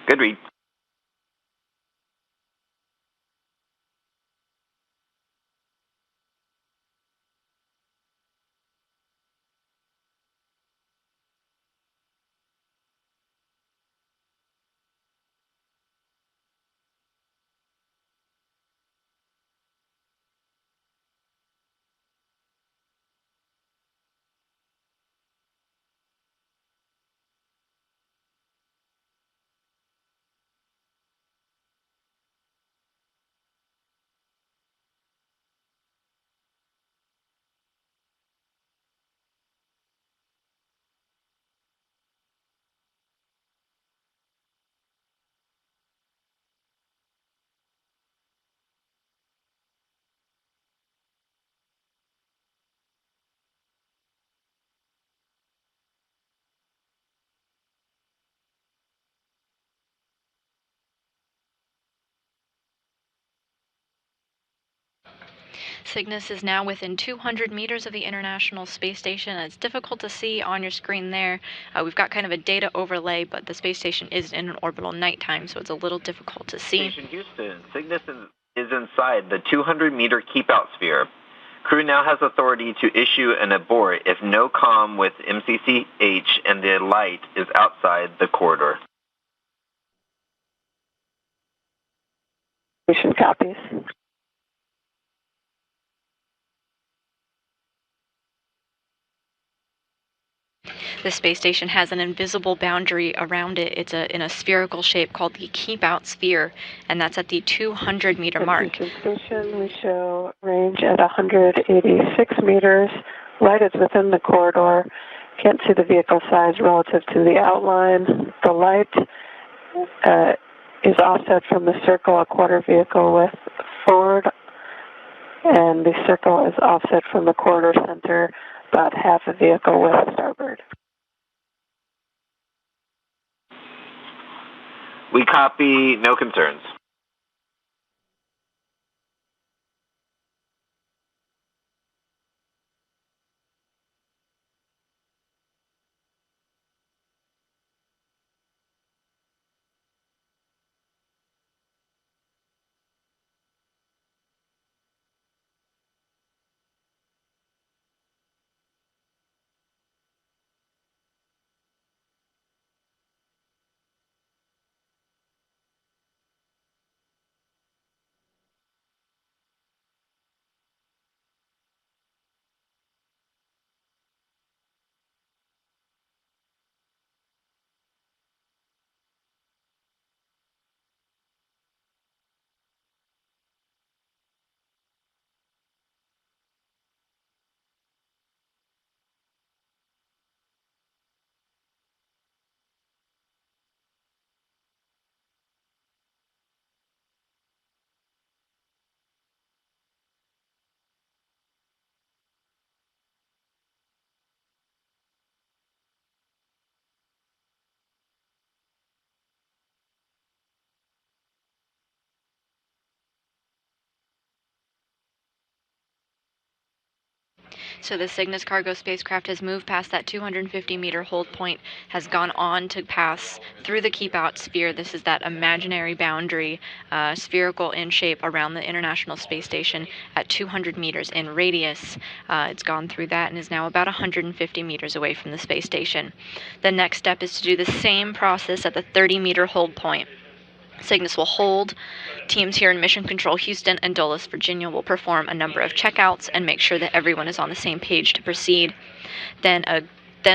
Good read. Cygnus is now within 200 meters of the International Space Station. It's difficult to see on your screen there. We've got kind of a data overlay, but the space station is in an orbital nighttime, so it's a little difficult to see. Station Houston, Cygnus is inside the 200-meter keep-out sphere. Crew now has authority to issue an abort if no comm with MCCH and the light is outside the corridor. Station copies. The space station has an invisible boundary around it. It's in a spherical shape called the keep-out sphere, and that's at the 200-meter mark. Station, we show range at 186 meters. Light is within the corridor. Can't see the vehicle size relative to the outline. The light is offset from the circle a quarter vehicle width forward, and the circle is offset from the corridor center about half a vehicle width starboard. We copy, no concerns. So the Cygnus cargo spacecraft has moved past that 250-meter hold point, has gone on to pass through the keep-out sphere. This is that imaginary boundary, spherical in shape around the International Space Station at 200 meters in radius. It's gone through that and is now about 150 meters away from the space station. The next step is to do the same process at the 30-meter hold point. Cygnus will hold. Teams here in Mission Control Houston and Dulles, Virginia will perform a number of checkouts and make sure that everyone is on the same page to proceed. Then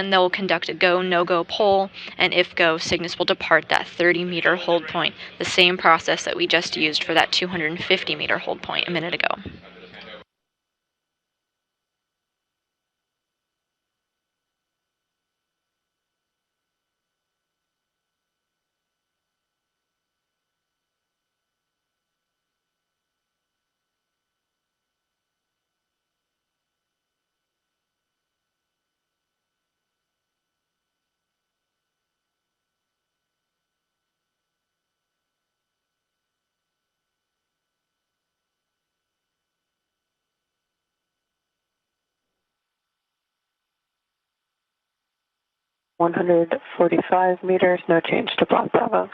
they'll conduct a go, no-go poll, and if go, Cygnus will depart that 30-meter hold point, the same process that we just used for that 250-meter hold point a minute ago. $145, no change to block Bravo.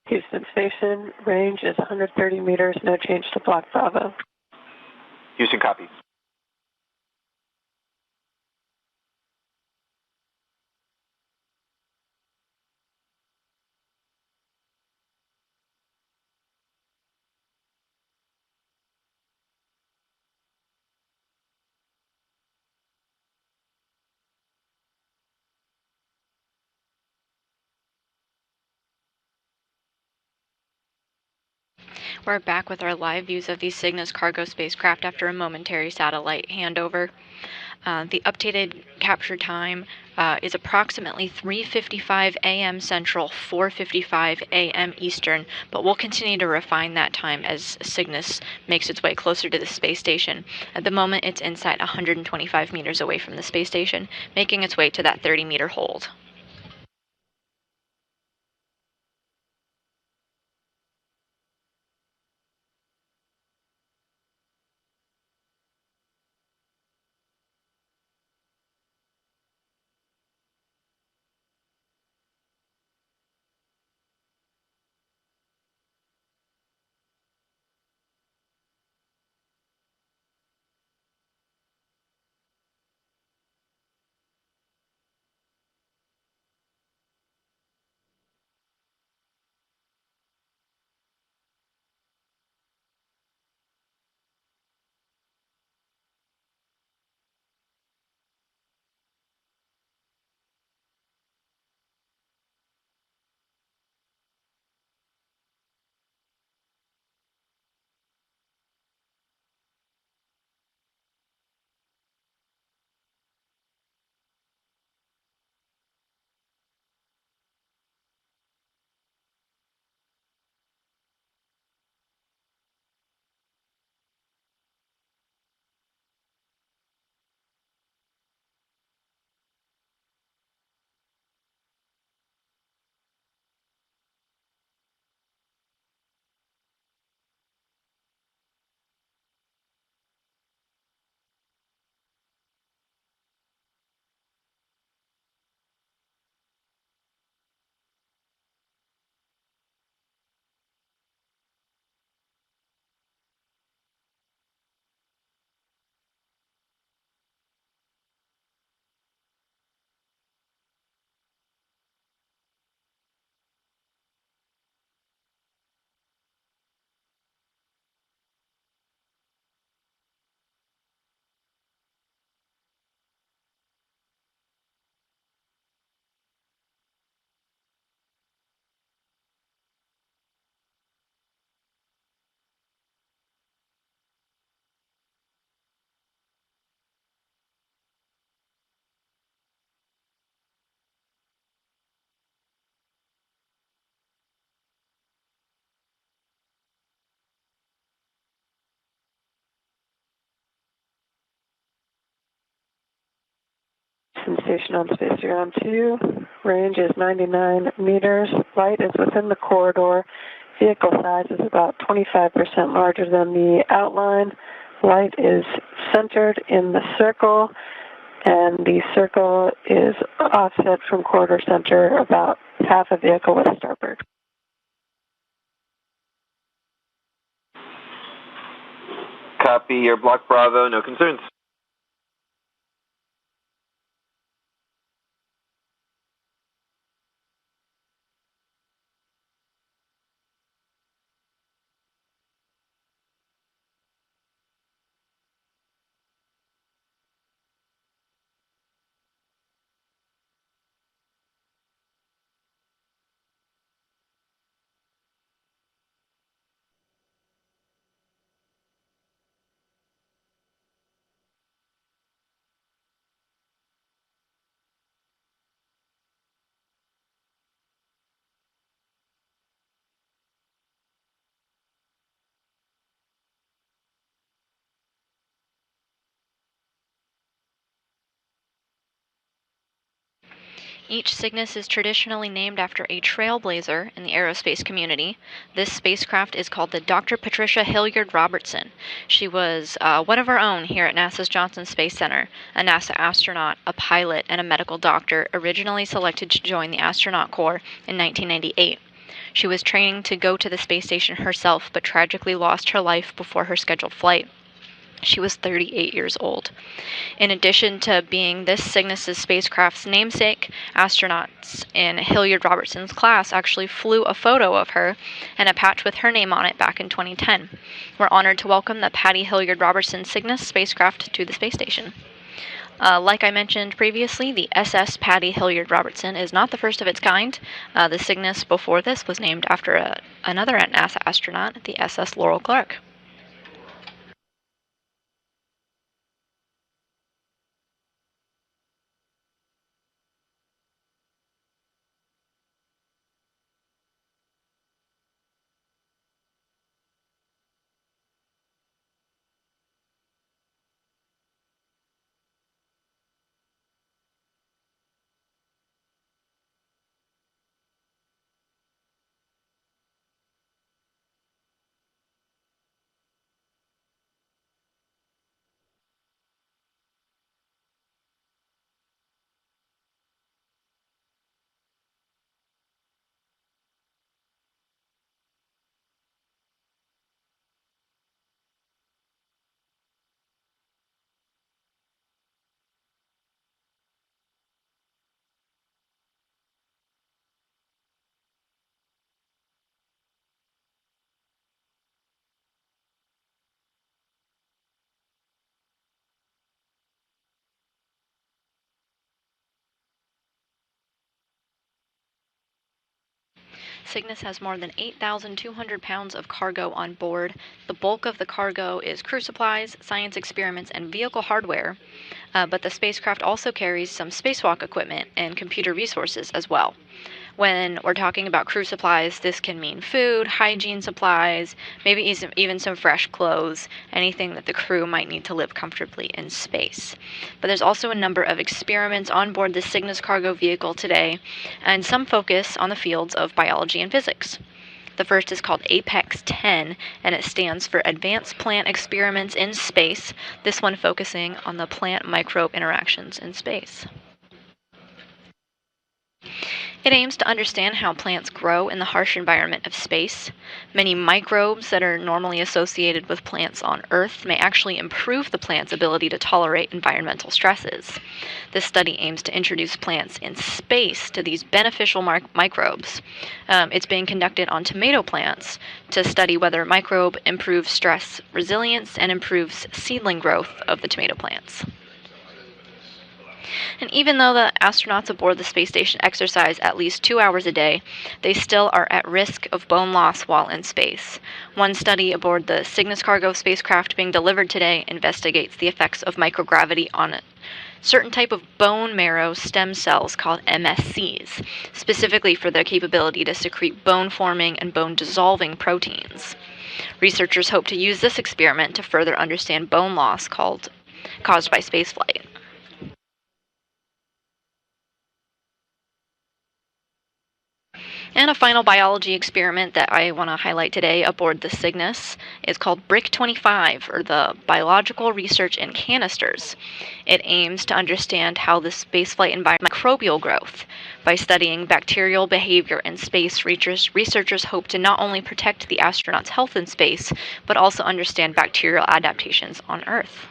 Houston Station, range is 130 meters, no change to block Bravo. Houston copies. We're back with our live views of the Cygnus cargo spacecraft after a momentary satellite handover. The updated capture time is approximately 3:55 a.m. Central, 4:55 a.m. Eastern, but we'll continue to refine that time as Cygnus makes its way closer to the space station. At the moment, it's inside 125 meters away from the space station, making its way to that 30-meter hold. Johnson Station on Space Ground 2. Range is 99 meters. Light is within the corridor. Vehicle size is about 25% larger than the outline. Light is centered in the circle, and the circle is offset from corridor center about half a vehicle with starboard. Copy your block Bravo, no concerns. Each Cygnus is traditionally named after a trailblazer in the aerospace community. This spacecraft is called the Dr. Patricia Hilliard Robertson. She was one of our own here at NASA's Johnson Space Center, a NASA astronaut, a pilot, and a medical doctor, originally selected to join the astronaut corps in 1998. She was training to go to the space station herself, but tragically lost her life before her scheduled flight. She was 38 years old. In addition to being this Cygnus' spacecraft's namesake, astronauts in Hilliard Robertson's class actually flew a photo of her and a patch with her name on it back in 2010. We're honored to welcome the Patty Hilliard Robertson Cygnus spacecraft to the space station. Like I mentioned previously, the SS Patty Hilliard Robertson is not the first of its kind. The Cygnus before this was named after another NASA astronaut, the SS Laurel Clark. Cygnus has more than 8,200 pounds of cargo on board. The bulk of the cargo is crew supplies, science experiments, and vehicle hardware, but the spacecraft also carries some spacewalk equipment and computer resources as well. When we're talking about crew supplies, this can mean food, hygiene supplies, maybe even some fresh clothes, anything that the crew might need to live comfortably in space. But there's also a number of experiments on board the Cygnus cargo vehicle today, and some focus on the fields of biology and physics. The first is called APEX 10, and it stands for Advanced Plant Experiments in Space, this one focusing on the plant-microbe interactions in space. It aims to understand how plants grow in the harsh environment of space. Many microbes that are normally associated with plants on Earth may actually improve the plant's ability to tolerate environmental stresses. This study aims to introduce plants in space to these beneficial microbes. It's being conducted on tomato plants to study whether microbe improves stress resilience and improves seedling growth of the tomato plants. And even though the astronauts aboard the space station exercise at least 2 hours a day, they still are at risk of bone loss while in space. One study aboard the Cygnus cargo spacecraft being delivered today investigates the effects of microgravity on a certain type of bone marrow stem cells called MSCs, specifically for their capability to secrete bone-forming and bone-dissolving proteins. Researchers hope to use this experiment to further understand bone loss caused by spaceflight. And a final biology experiment that I want to highlight today aboard the Cygnus is called BRIC 25, or the Biological Research in Canisters. It aims to understand how the spaceflight environment microbial growth. By studying bacterial behavior in space, researchers hope to not only protect the astronauts' health in space, but also understand bacterial adaptations on Earth.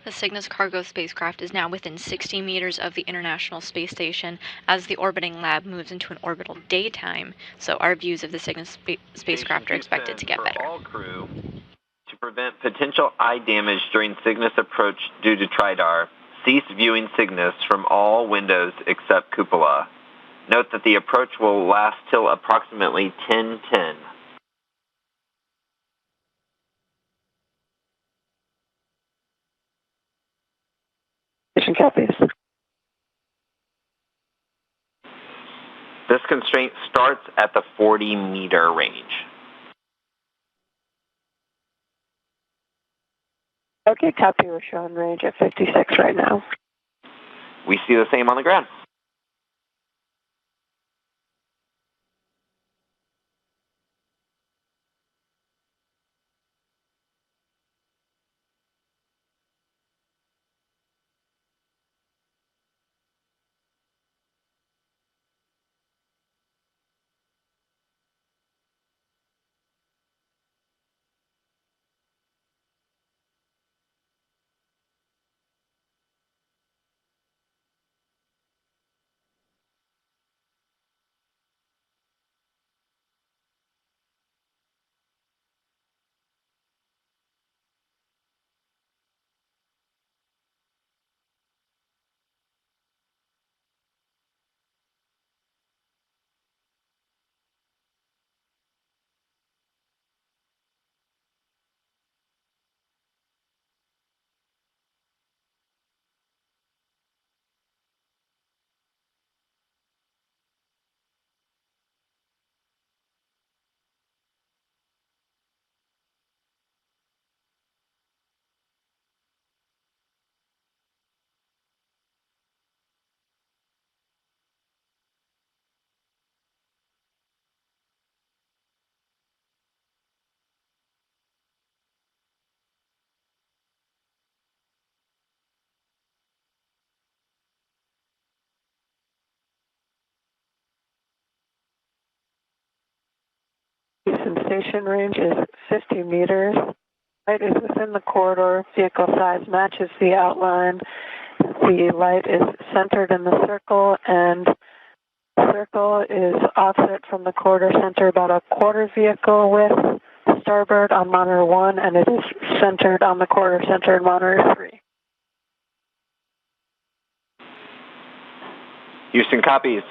The Cygnus cargo spacecraft is now within 60 meters of the International Space Station as the orbiting lab moves into an orbital daytime, so our views of the Cygnus spacecraft are expected to get better. All crew, to prevent potential eye damage during Cygnus approach due to TRIDAR, cease viewing Cygnus from all windows except cupola. Note that the approach will last till approximately 10:10. Copies. This constraint starts at the 40-meter range. Okay, copy. We're showing range at 56 right now. We see the same on the ground. Houston station range is 50 meters. Light is within the corridor. Vehicle size matches the outline. The light is centered in the circle, and the circle is offset from the corridor center about a quarter vehicle width starboard on monitor 1, and it is centered on the corridor center in monitor 3. Houston copies.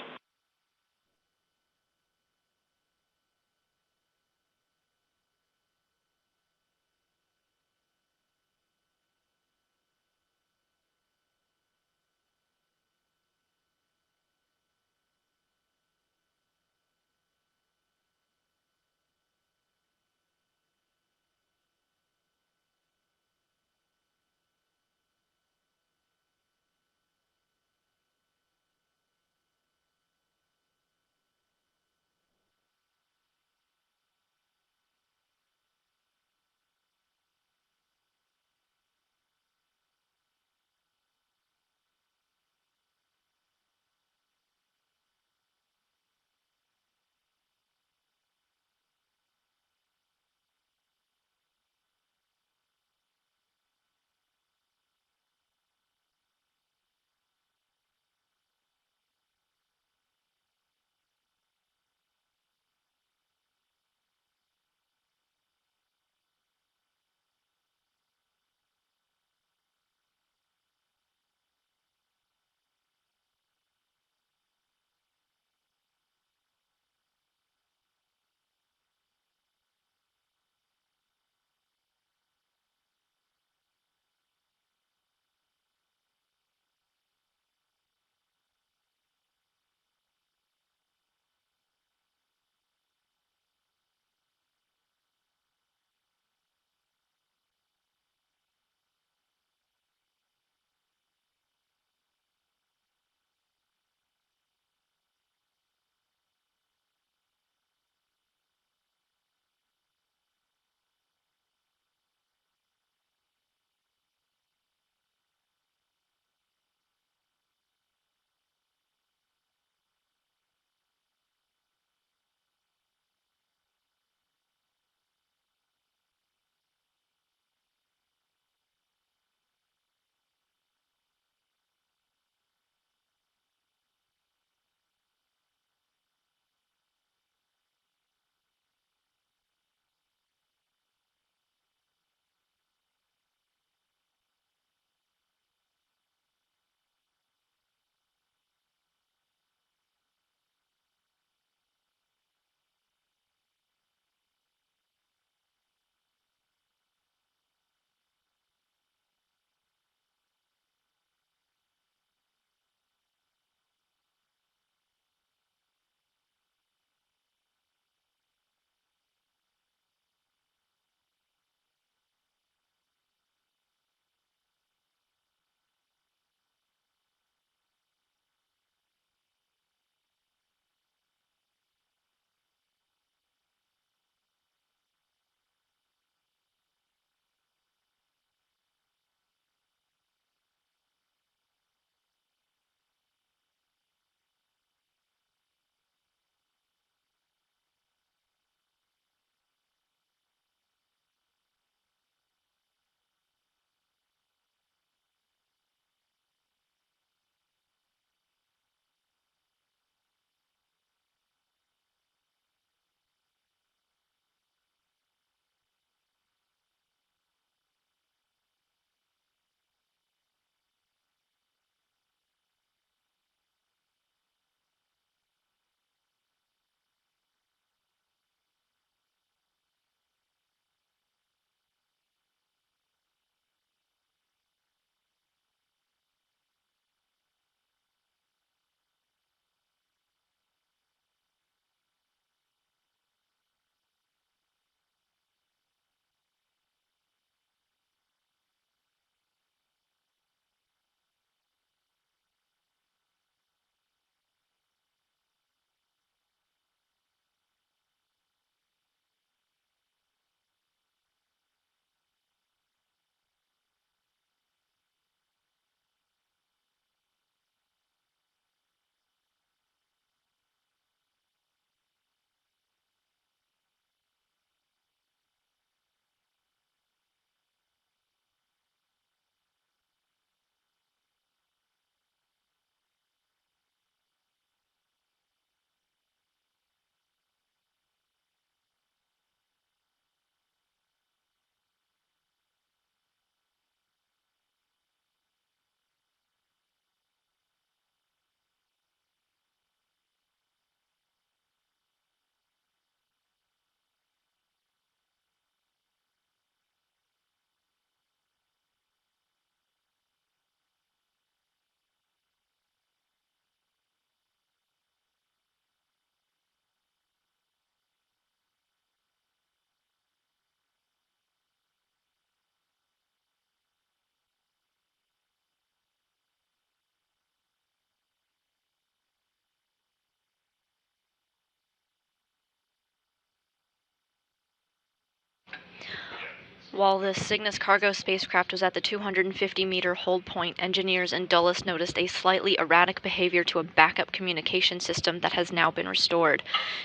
While the Cygnus cargo spacecraft was at the 250-meter hold point, engineers in Dulles noticed a slightly erratic behavior to a backup communication system that has now been restored.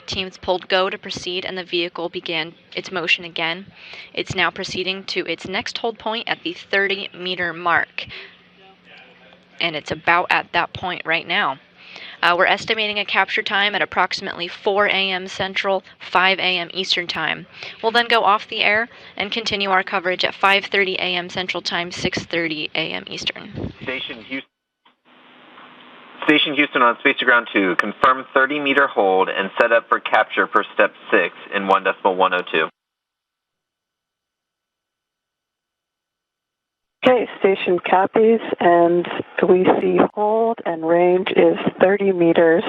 Teams pulled go to proceed, and the vehicle began its motion again. It's now proceeding to its next hold point at the 30-meter mark, and it's about at that point right now. We're estimating a capture time at approximately 4 a.m. Central, 5 a.m. Eastern Time. We'll then go off the air and continue our coverage at 5:30 a.m. Central Time, 6:30 a.m. Eastern. Station Houston on Space to Ground 2. Confirm 30-meter hold and set up for capture per step 6 in 1.102. Okay, station copies, and we see hold and range is 30 meters,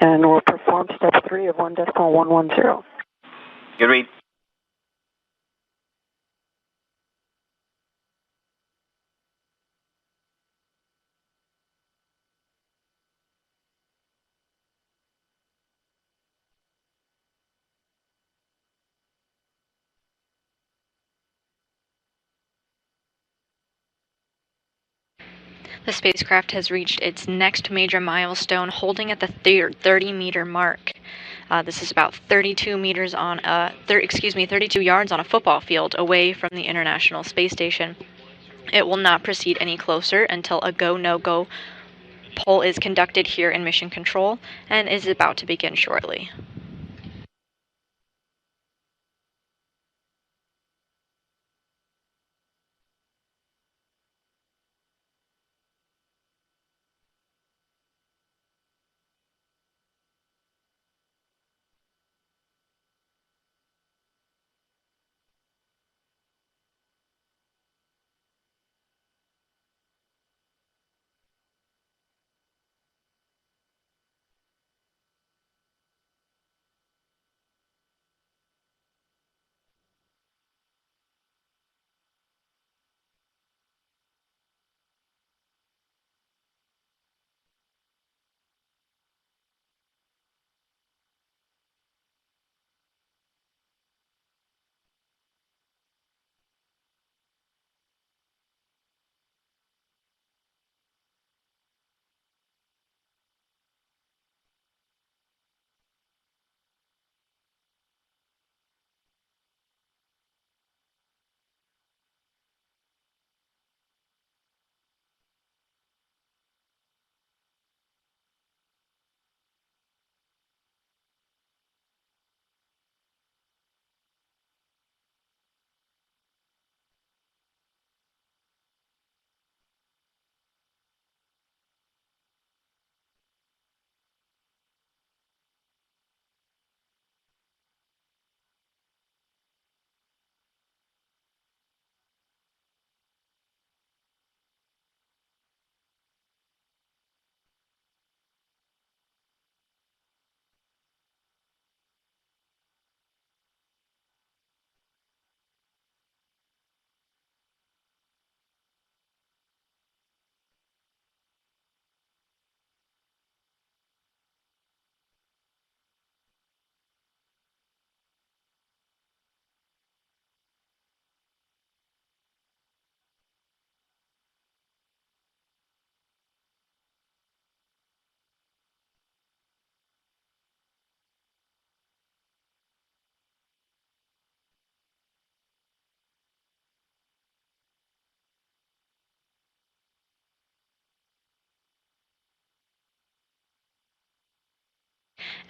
and we'll perform step 3 of 1.110. Good read. The spacecraft has reached its next major milestone, holding at the 30-meter mark. This is about 32 meters on 32 yards on a football field away from the International Space Station. It will not proceed any closer until a go-no-go poll is conducted here in Mission Control and is about to begin shortly.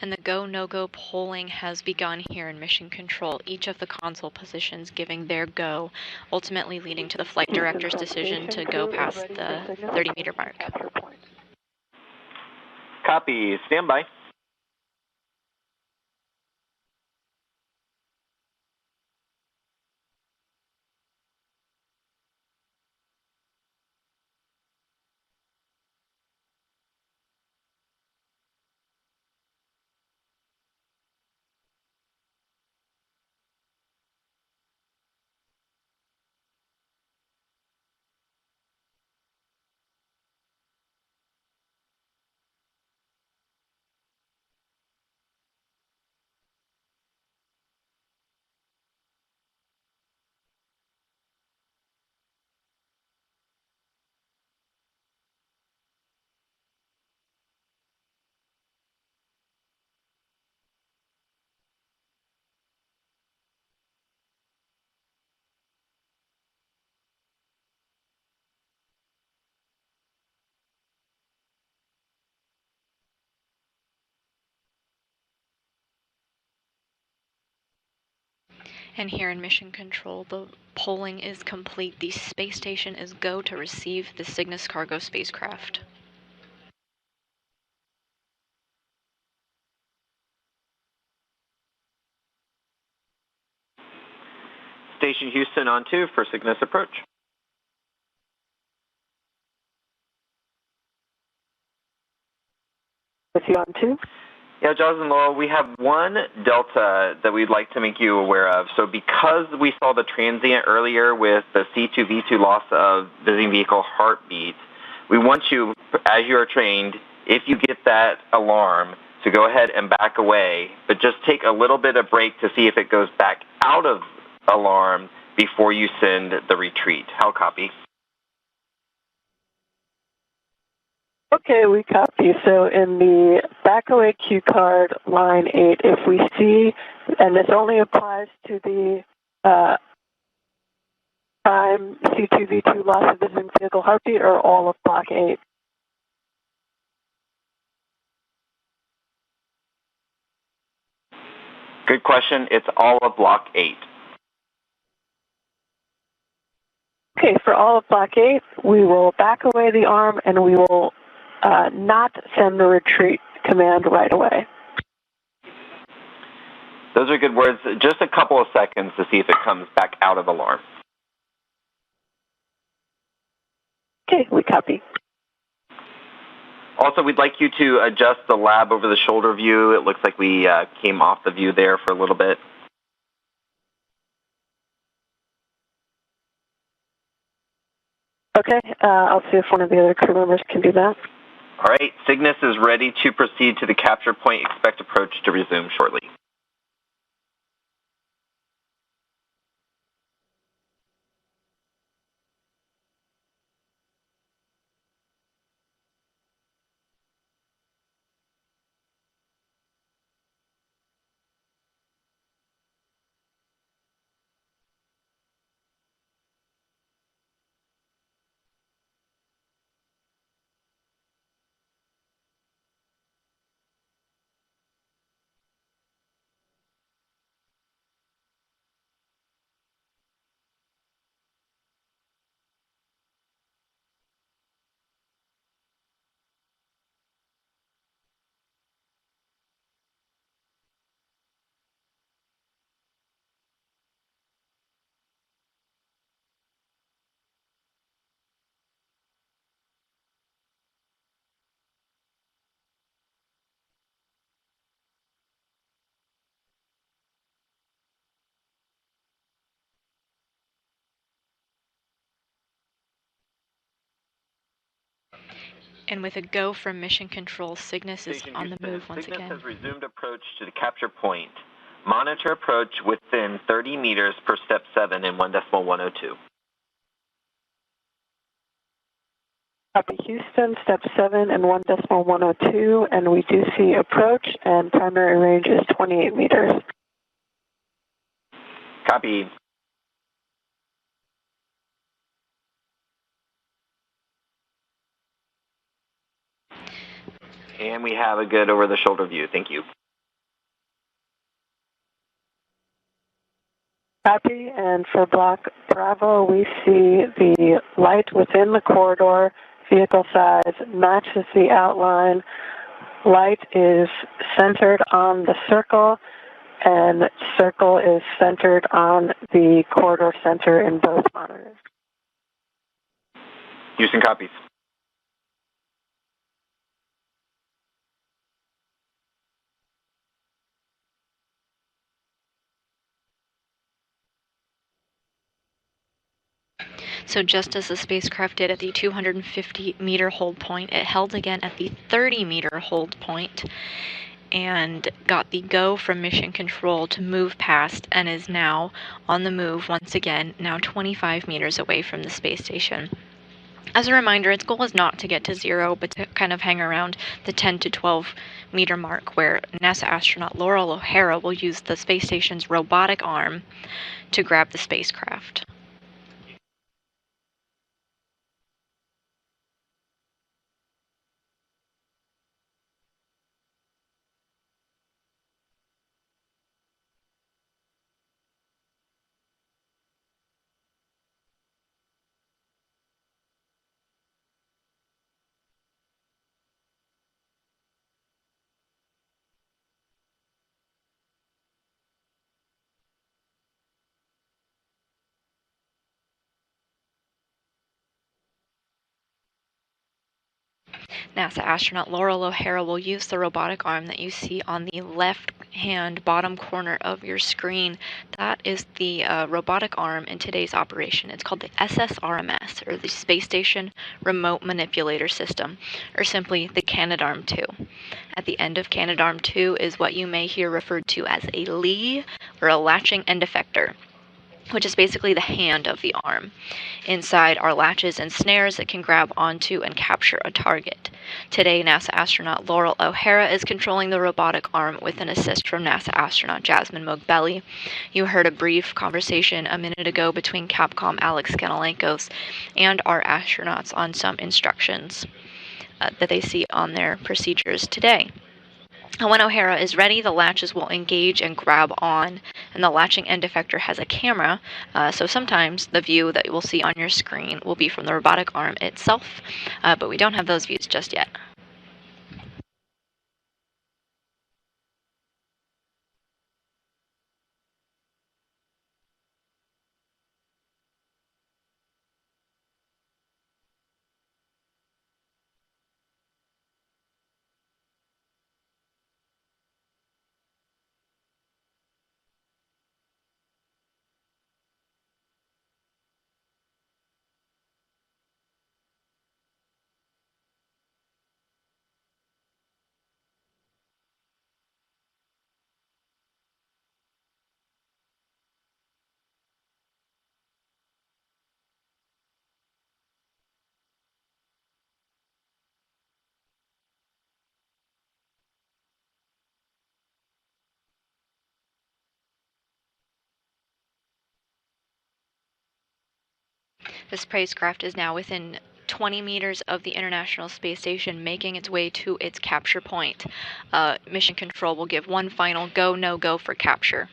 And the go-no-go polling has begun here in Mission Control, each of the console positions giving their go, ultimately leading to the flight director's decision to go past the 30-meter mark. Copy. Stand by. And here in Mission Control, the polling is complete. The space station is go to receive the Cygnus cargo spacecraft. Station Houston on 2 for Cygnus approach. With you on 2? Yeah, Jaws and Laurel, we have one delta that we'd like to make you aware of. So because we saw the transient earlier with the C2V2 loss of visiting vehicle heartbeat, we want you, as you are trained, if you get that alarm, to go ahead and back away, but just take a little bit of break to see if it goes back out of alarm before you send the retreat. How copy? Okay, we copy. So in the back away cue card, line 8, if we see, and this only applies to the prime C2V2 loss of visiting vehicle heartbeat or all of block 8? Good question. It's all of block 8. Okay, for all of block 8, we will back away the arm and we will not send the retreat command right away. Those are good words. Just a couple of seconds to see if it comes back out of alarm. Okay, we copy. Also, we'd like you to adjust the lab over the shoulder view. It looks like we came off the view there for a little bit. Okay, I'll see if one of the other crew members can do that. All right, Cygnus is ready to proceed to the capture point. Expect approach to resume shortly. And with a go from Mission Control, Cygnus is on the move once again. Cygnus has resumed approach to the capture point. Monitor approach within 30 meters per step 7 in 1.102. Copy Houston, step 7 and 1.102, and we do see approach, and primary range is 28 meters. Copy. And we have a good over-the-shoulder view. Thank you. Copy, and for block Bravo, we see the light within the corridor, vehicle size matches the outline, light is centered on the circle, and circle is centered on the corridor center in both monitors. Houston copies. So just as the spacecraft did at the 250-meter hold point, it held again at the 30-meter hold point and got the go from Mission Control to move past and is now on the move once again, now 25 meters away from the space station. As a reminder, its goal is not to get to 0, but to kind of hang around the 10 to 12 meter mark, where NASA astronaut Laurel O'Hara will use the space station's robotic arm to grab the spacecraft. NASA astronaut Laurel O'Hara will use the robotic arm that you see on the left-hand bottom corner of your screen. That is the robotic arm in today's operation. It's called the SSRMS, or the Space Station Remote Manipulator System, or simply the Canadarm2. At the end of Canadarm2 is what you may hear referred to as a lee, or a latching end effector, which is basically the hand of the arm. Inside are latches and snares that can grab onto and capture a target. Today, NASA astronaut Laurel O'Hara is controlling the robotic arm with an assist from NASA astronaut Jasmine Mogbelli. You heard a brief conversation a minute ago between Capcom Alex Kanalenkos and our astronauts on some instructions that they see on their procedures today. When O'Hara is ready, the latches will engage and grab on, and the latching end effector has a camera, so sometimes the view that you will see on your screen will be from the robotic arm itself, but we don't have those views just yet. The spacecraft is now within 20 meters of the International Space Station, making its way to its capture point. Mission Control will give one final go, no-go for capture.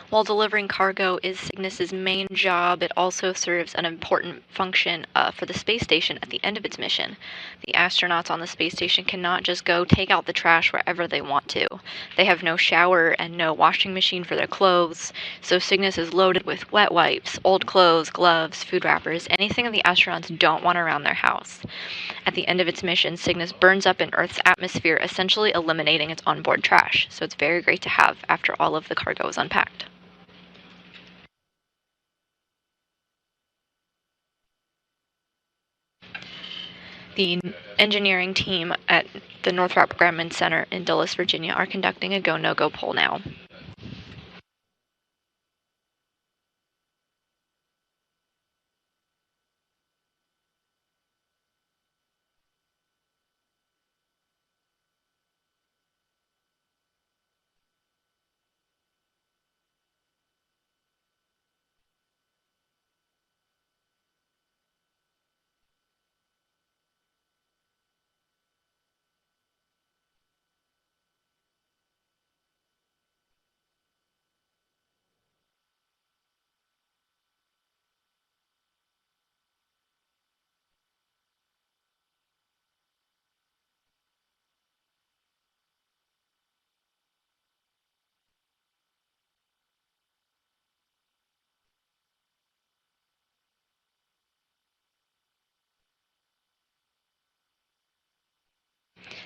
While delivering cargo is Cygnus's main job, it also serves an important function for the space station at the end of its mission. The astronauts on the space station cannot just go take out the trash wherever they want to. They have no shower and no washing machine for their clothes, so Cygnus is loaded with wet wipes, old clothes, gloves, food wrappers, anything that the astronauts don't want around their house. At the end of its mission, Cygnus burns up in Earth's atmosphere, essentially eliminating its onboard trash, so it's very great to have after all of the cargo is unpacked. The engineering team at the Northrop Grumman Center in Dulles, Virginia, are conducting a go, no-go poll now.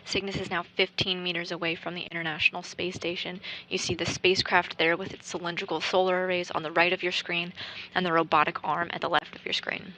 Cygnus is now 15 meters away from the International Space Station. You see the spacecraft there with its cylindrical solar arrays on the right of your screen and the robotic arm at the left of your screen.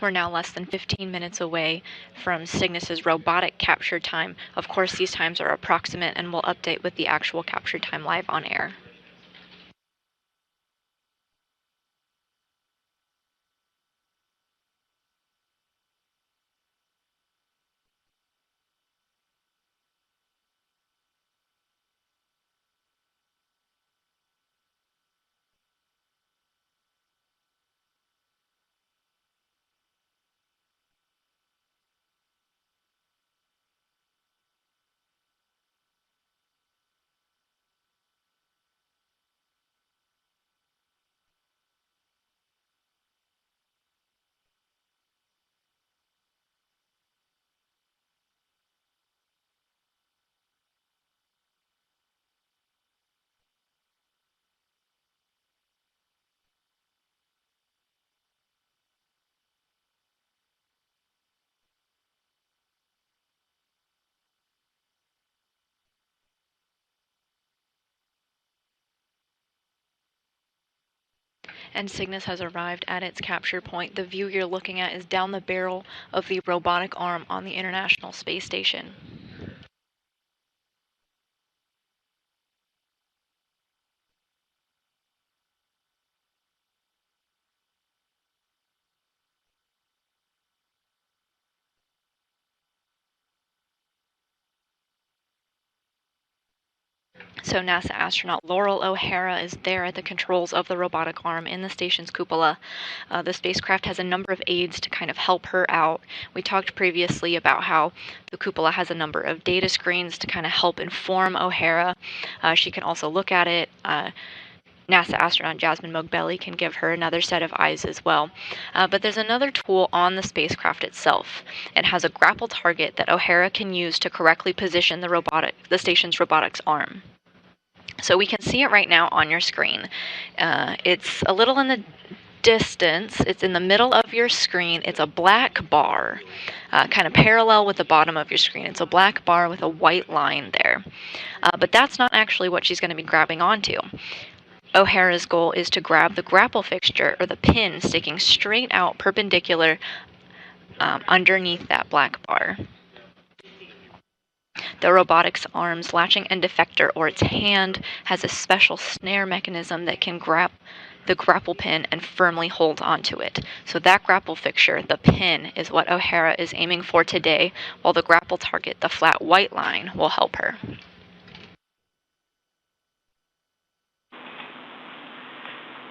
We're now less than 15 minutes away from Cygnus's robotic capture time. Of course, these times are approximate, and we'll update with the actual capture time live on air. And Cygnus has arrived at its capture point. The view you're looking at is down the barrel of the robotic arm on the International Space Station. So NASA astronaut Laurel O'Hara is there at the controls of the robotic arm in the station's cupola. The spacecraft has a number of aids to kind of help her out. We talked previously about how the cupola has a number of data screens to kind of help inform O'Hara. She can also look at it. NASA astronaut Jasmine Mogbelli can give her another set of eyes as well. But there's another tool on the spacecraft itself. It has a grapple target that O'Hara can use to correctly position the station's robotics arm. So we can see it right now on your screen. It's a little in the distance. It's in the middle of your screen. It's a black bar, kind of parallel with the bottom of your screen. It's a black bar with a white line there. But that's not actually what she's going to be grabbing onto. O'Hara's goal is to grab the grapple fixture, or the pin, sticking straight out perpendicular underneath that black bar. The robotics arm's latching end effector, or its hand, has a special snare mechanism that can grab the grapple pin and firmly hold onto it. So that grapple fixture, the pin, is what O'Hara is aiming for today, while the grapple target, the flat white line, will help her.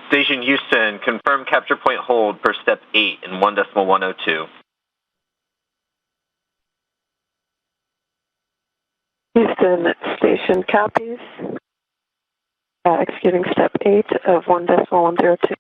Station Houston, confirm capture point hold per step 8 in 1.102. Houston station copies, executing step 8 of 1.102.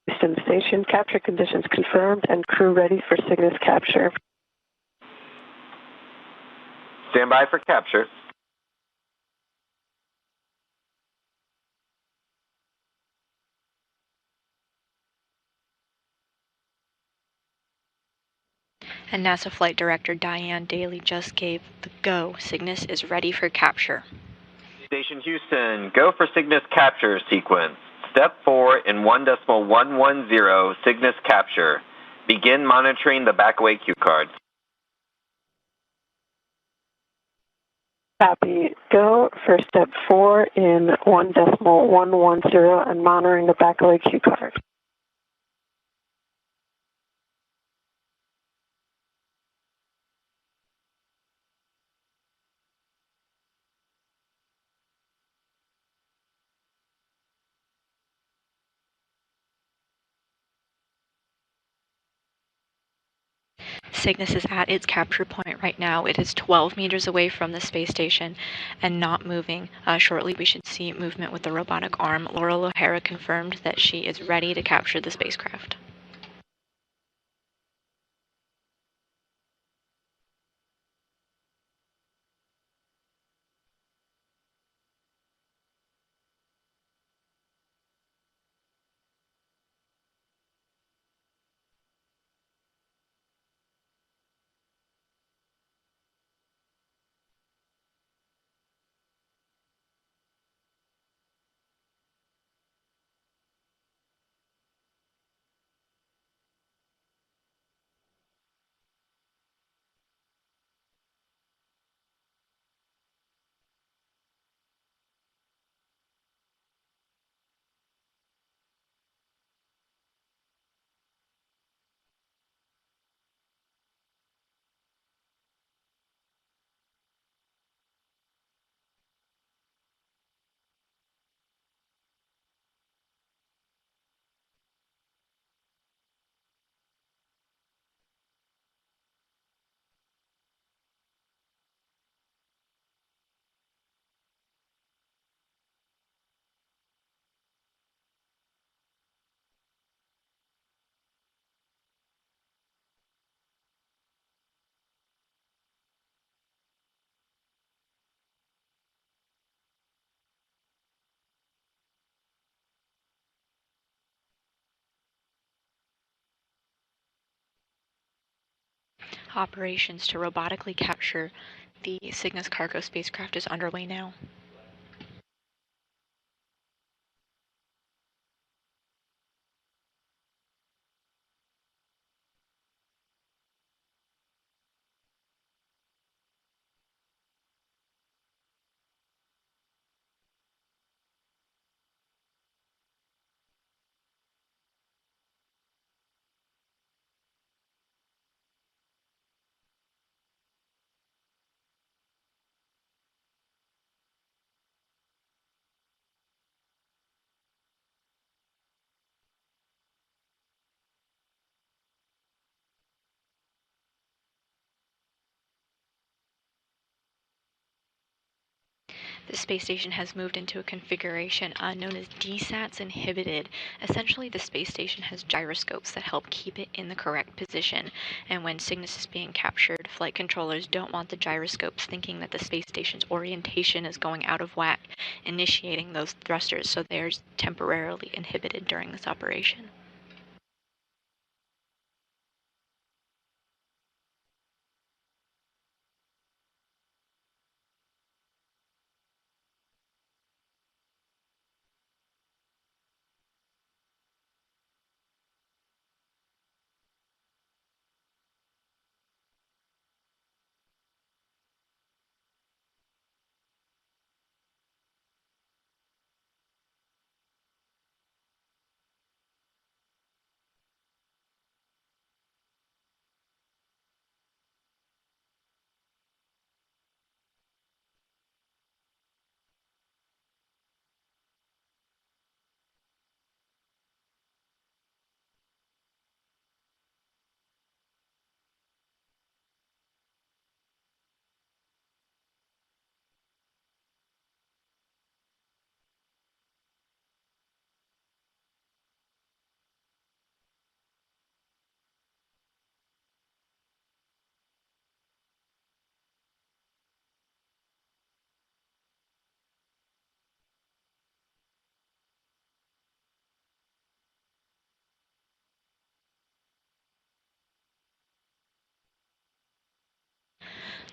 Houston station, capture conditions confirmed and crew ready for Cygnus capture. Stand by for capture. And NASA Flight Director Diane Daly just gave the go. Cygnus is ready for capture. Station Houston, go for Cygnus capture sequence. Step 4 in 1.110, Cygnus capture. Begin monitoring the backaway cue cards. Copy. Go for step 4 in 1.110 and monitoring the backaway cue card. Cygnus is at its capture point right now. It is 12 meters away from the space station and not moving. Shortly we should see movement with the robotic arm. Laurel O'Hara confirmed that she is ready to capture the spacecraft. Operations to robotically capture the Cygnus cargo spacecraft is underway now. The space station has moved into a configuration known as DSATS inhibited. Essentially, the space station has gyroscopes that help keep it in the correct position. And when Cygnus is being captured, flight controllers don't want the gyroscopes thinking that the space station's orientation is going out of whack, initiating those thrusters, so they're temporarily inhibited during this operation.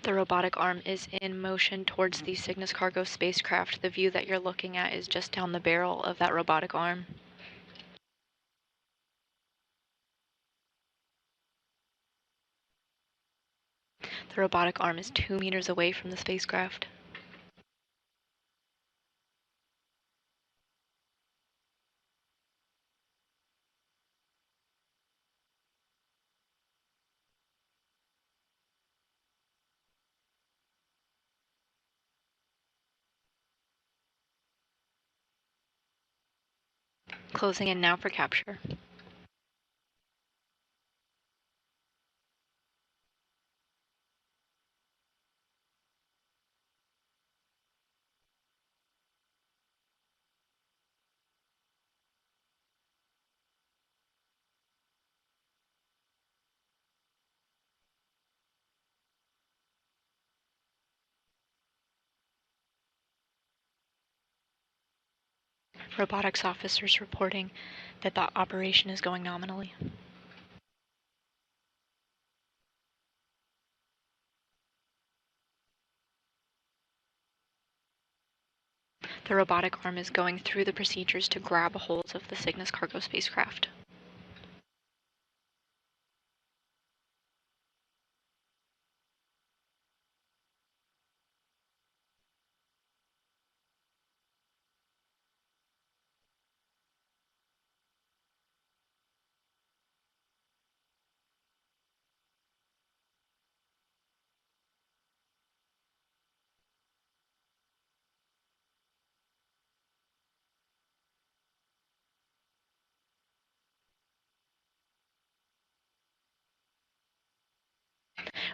The robotic arm is in motion towards the Cygnus cargo spacecraft. The view that you're looking at is just down the barrel of that robotic arm. The robotic arm is 2 meters away from the spacecraft. Closing in now for capture. Robotics officers reporting that the operation is going nominally. The robotic arm is going through the procedures to grab a hold of the Cygnus cargo spacecraft.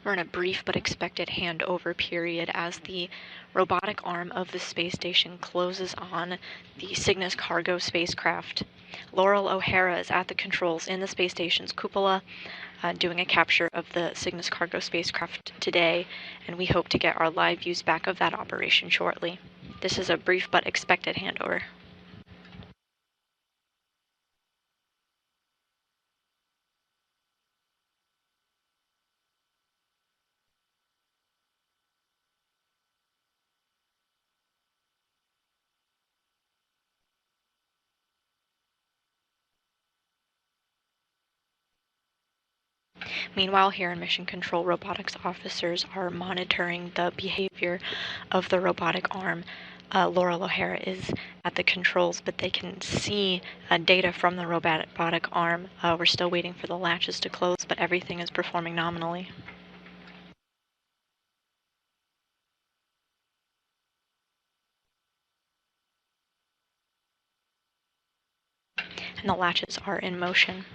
We're in a brief but expected handover period as the robotic arm of the space station closes on the Cygnus cargo spacecraft. Laurel O'Hara is at the controls in the space station's cupola, doing a capture of the Cygnus cargo spacecraft today, and we hope to get our live views back of that operation shortly. This is a brief but expected handover. Meanwhile, here in Mission Control, robotics officers are monitoring the behavior of the robotic arm. Laurel O'Hara is at the controls, but they can see data from the robotic arm. We're still waiting for the latches to close, but everything is performing nominally. And the latches are in motion.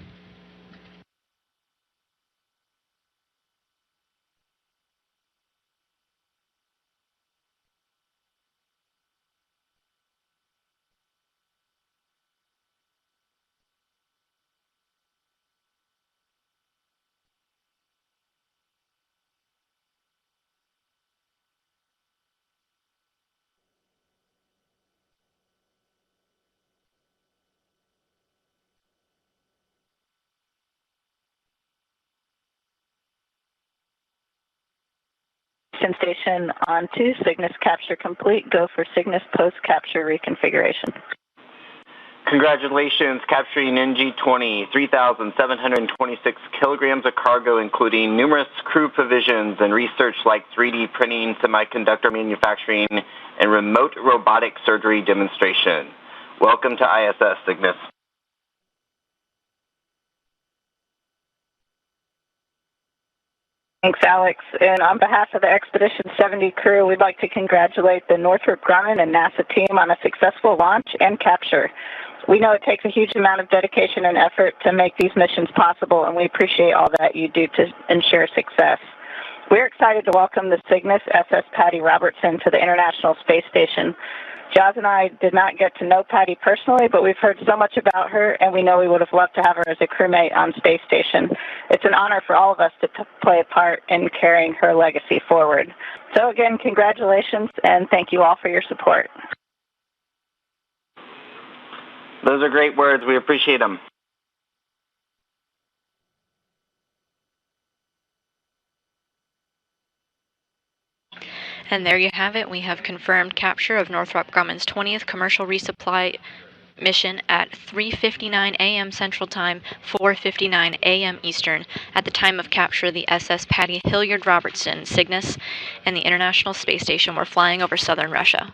Station on 2, Cygnus capture complete. Go for Cygnus post-capture reconfiguration. Congratulations, capturing NG-20, 3,726 kilograms of cargo, including numerous crew provisions and research like 3D printing, semiconductor manufacturing, and remote robotic surgery demonstration. Welcome to ISS, Cygnus. Thanks, Alex. And on behalf of the Expedition 70 crew, we'd like to congratulate the Northrop Grumman and NASA team on a successful launch and capture. We know it takes a huge amount of dedication and effort to make these missions possible, and we appreciate all that you do to ensure success. We're excited to welcome the Cygnus SS Patty Robertson to the International Space Station. Jaz and I did not get to know Patty personally, but we've heard so much about her, and we know we would have loved to have her as a crewmate on Space Station. It's an honor for all of us to play a part in carrying her legacy forward. So again, congratulations, and thank you all for your support. Those are great words. We appreciate them. And there you have it. We have confirmed capture of Northrop Grumman's 20th commercial resupply mission at 3:59 a.m. Central Time, 4:59 a.m. Eastern. At the time of capture, the SS Patty Hilliard Robertson, Cygnus, and the International Space Station were flying over southern Russia.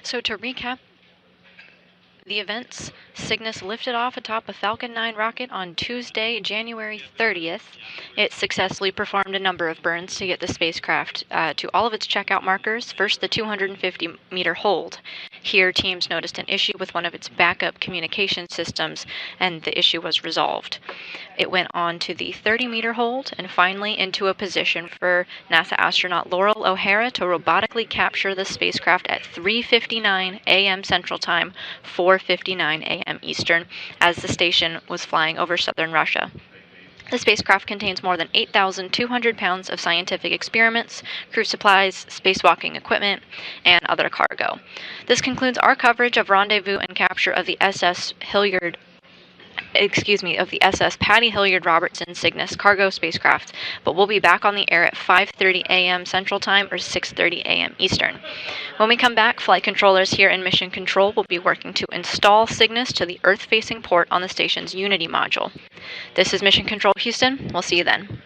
So to recap the events, Cygnus lifted off atop a Falcon 9 rocket on Tuesday, January 30th. It successfully performed a number of burns to get the spacecraft to all of its checkout markers. First, the 250-meter hold. Here, teams noticed an issue with one of its backup communication systems, and the issue was resolved. It went on to the 30-meter hold, and finally into a position for NASA astronaut Laurel O'Hara to robotically capture the spacecraft at 3:59 a.m. Central Time, 4:59 a.m. Eastern, as the station was flying over southern Russia. The spacecraft contains more than 8,200 pounds of scientific experiments, crew supplies, spacewalking equipment, and other cargo. This concludes our coverage of rendezvous and capture of the SS Patty Hilliard Robertson Cygnus cargo spacecraft, but we'll be back on the air at 5:30 a.m. Central Time or 6:30 a.m. Eastern. When we come back, flight controllers here in Mission Control will be working to install Cygnus to the Earth-facing port on the station's Unity module. This is Mission Control Houston. We'll see you then.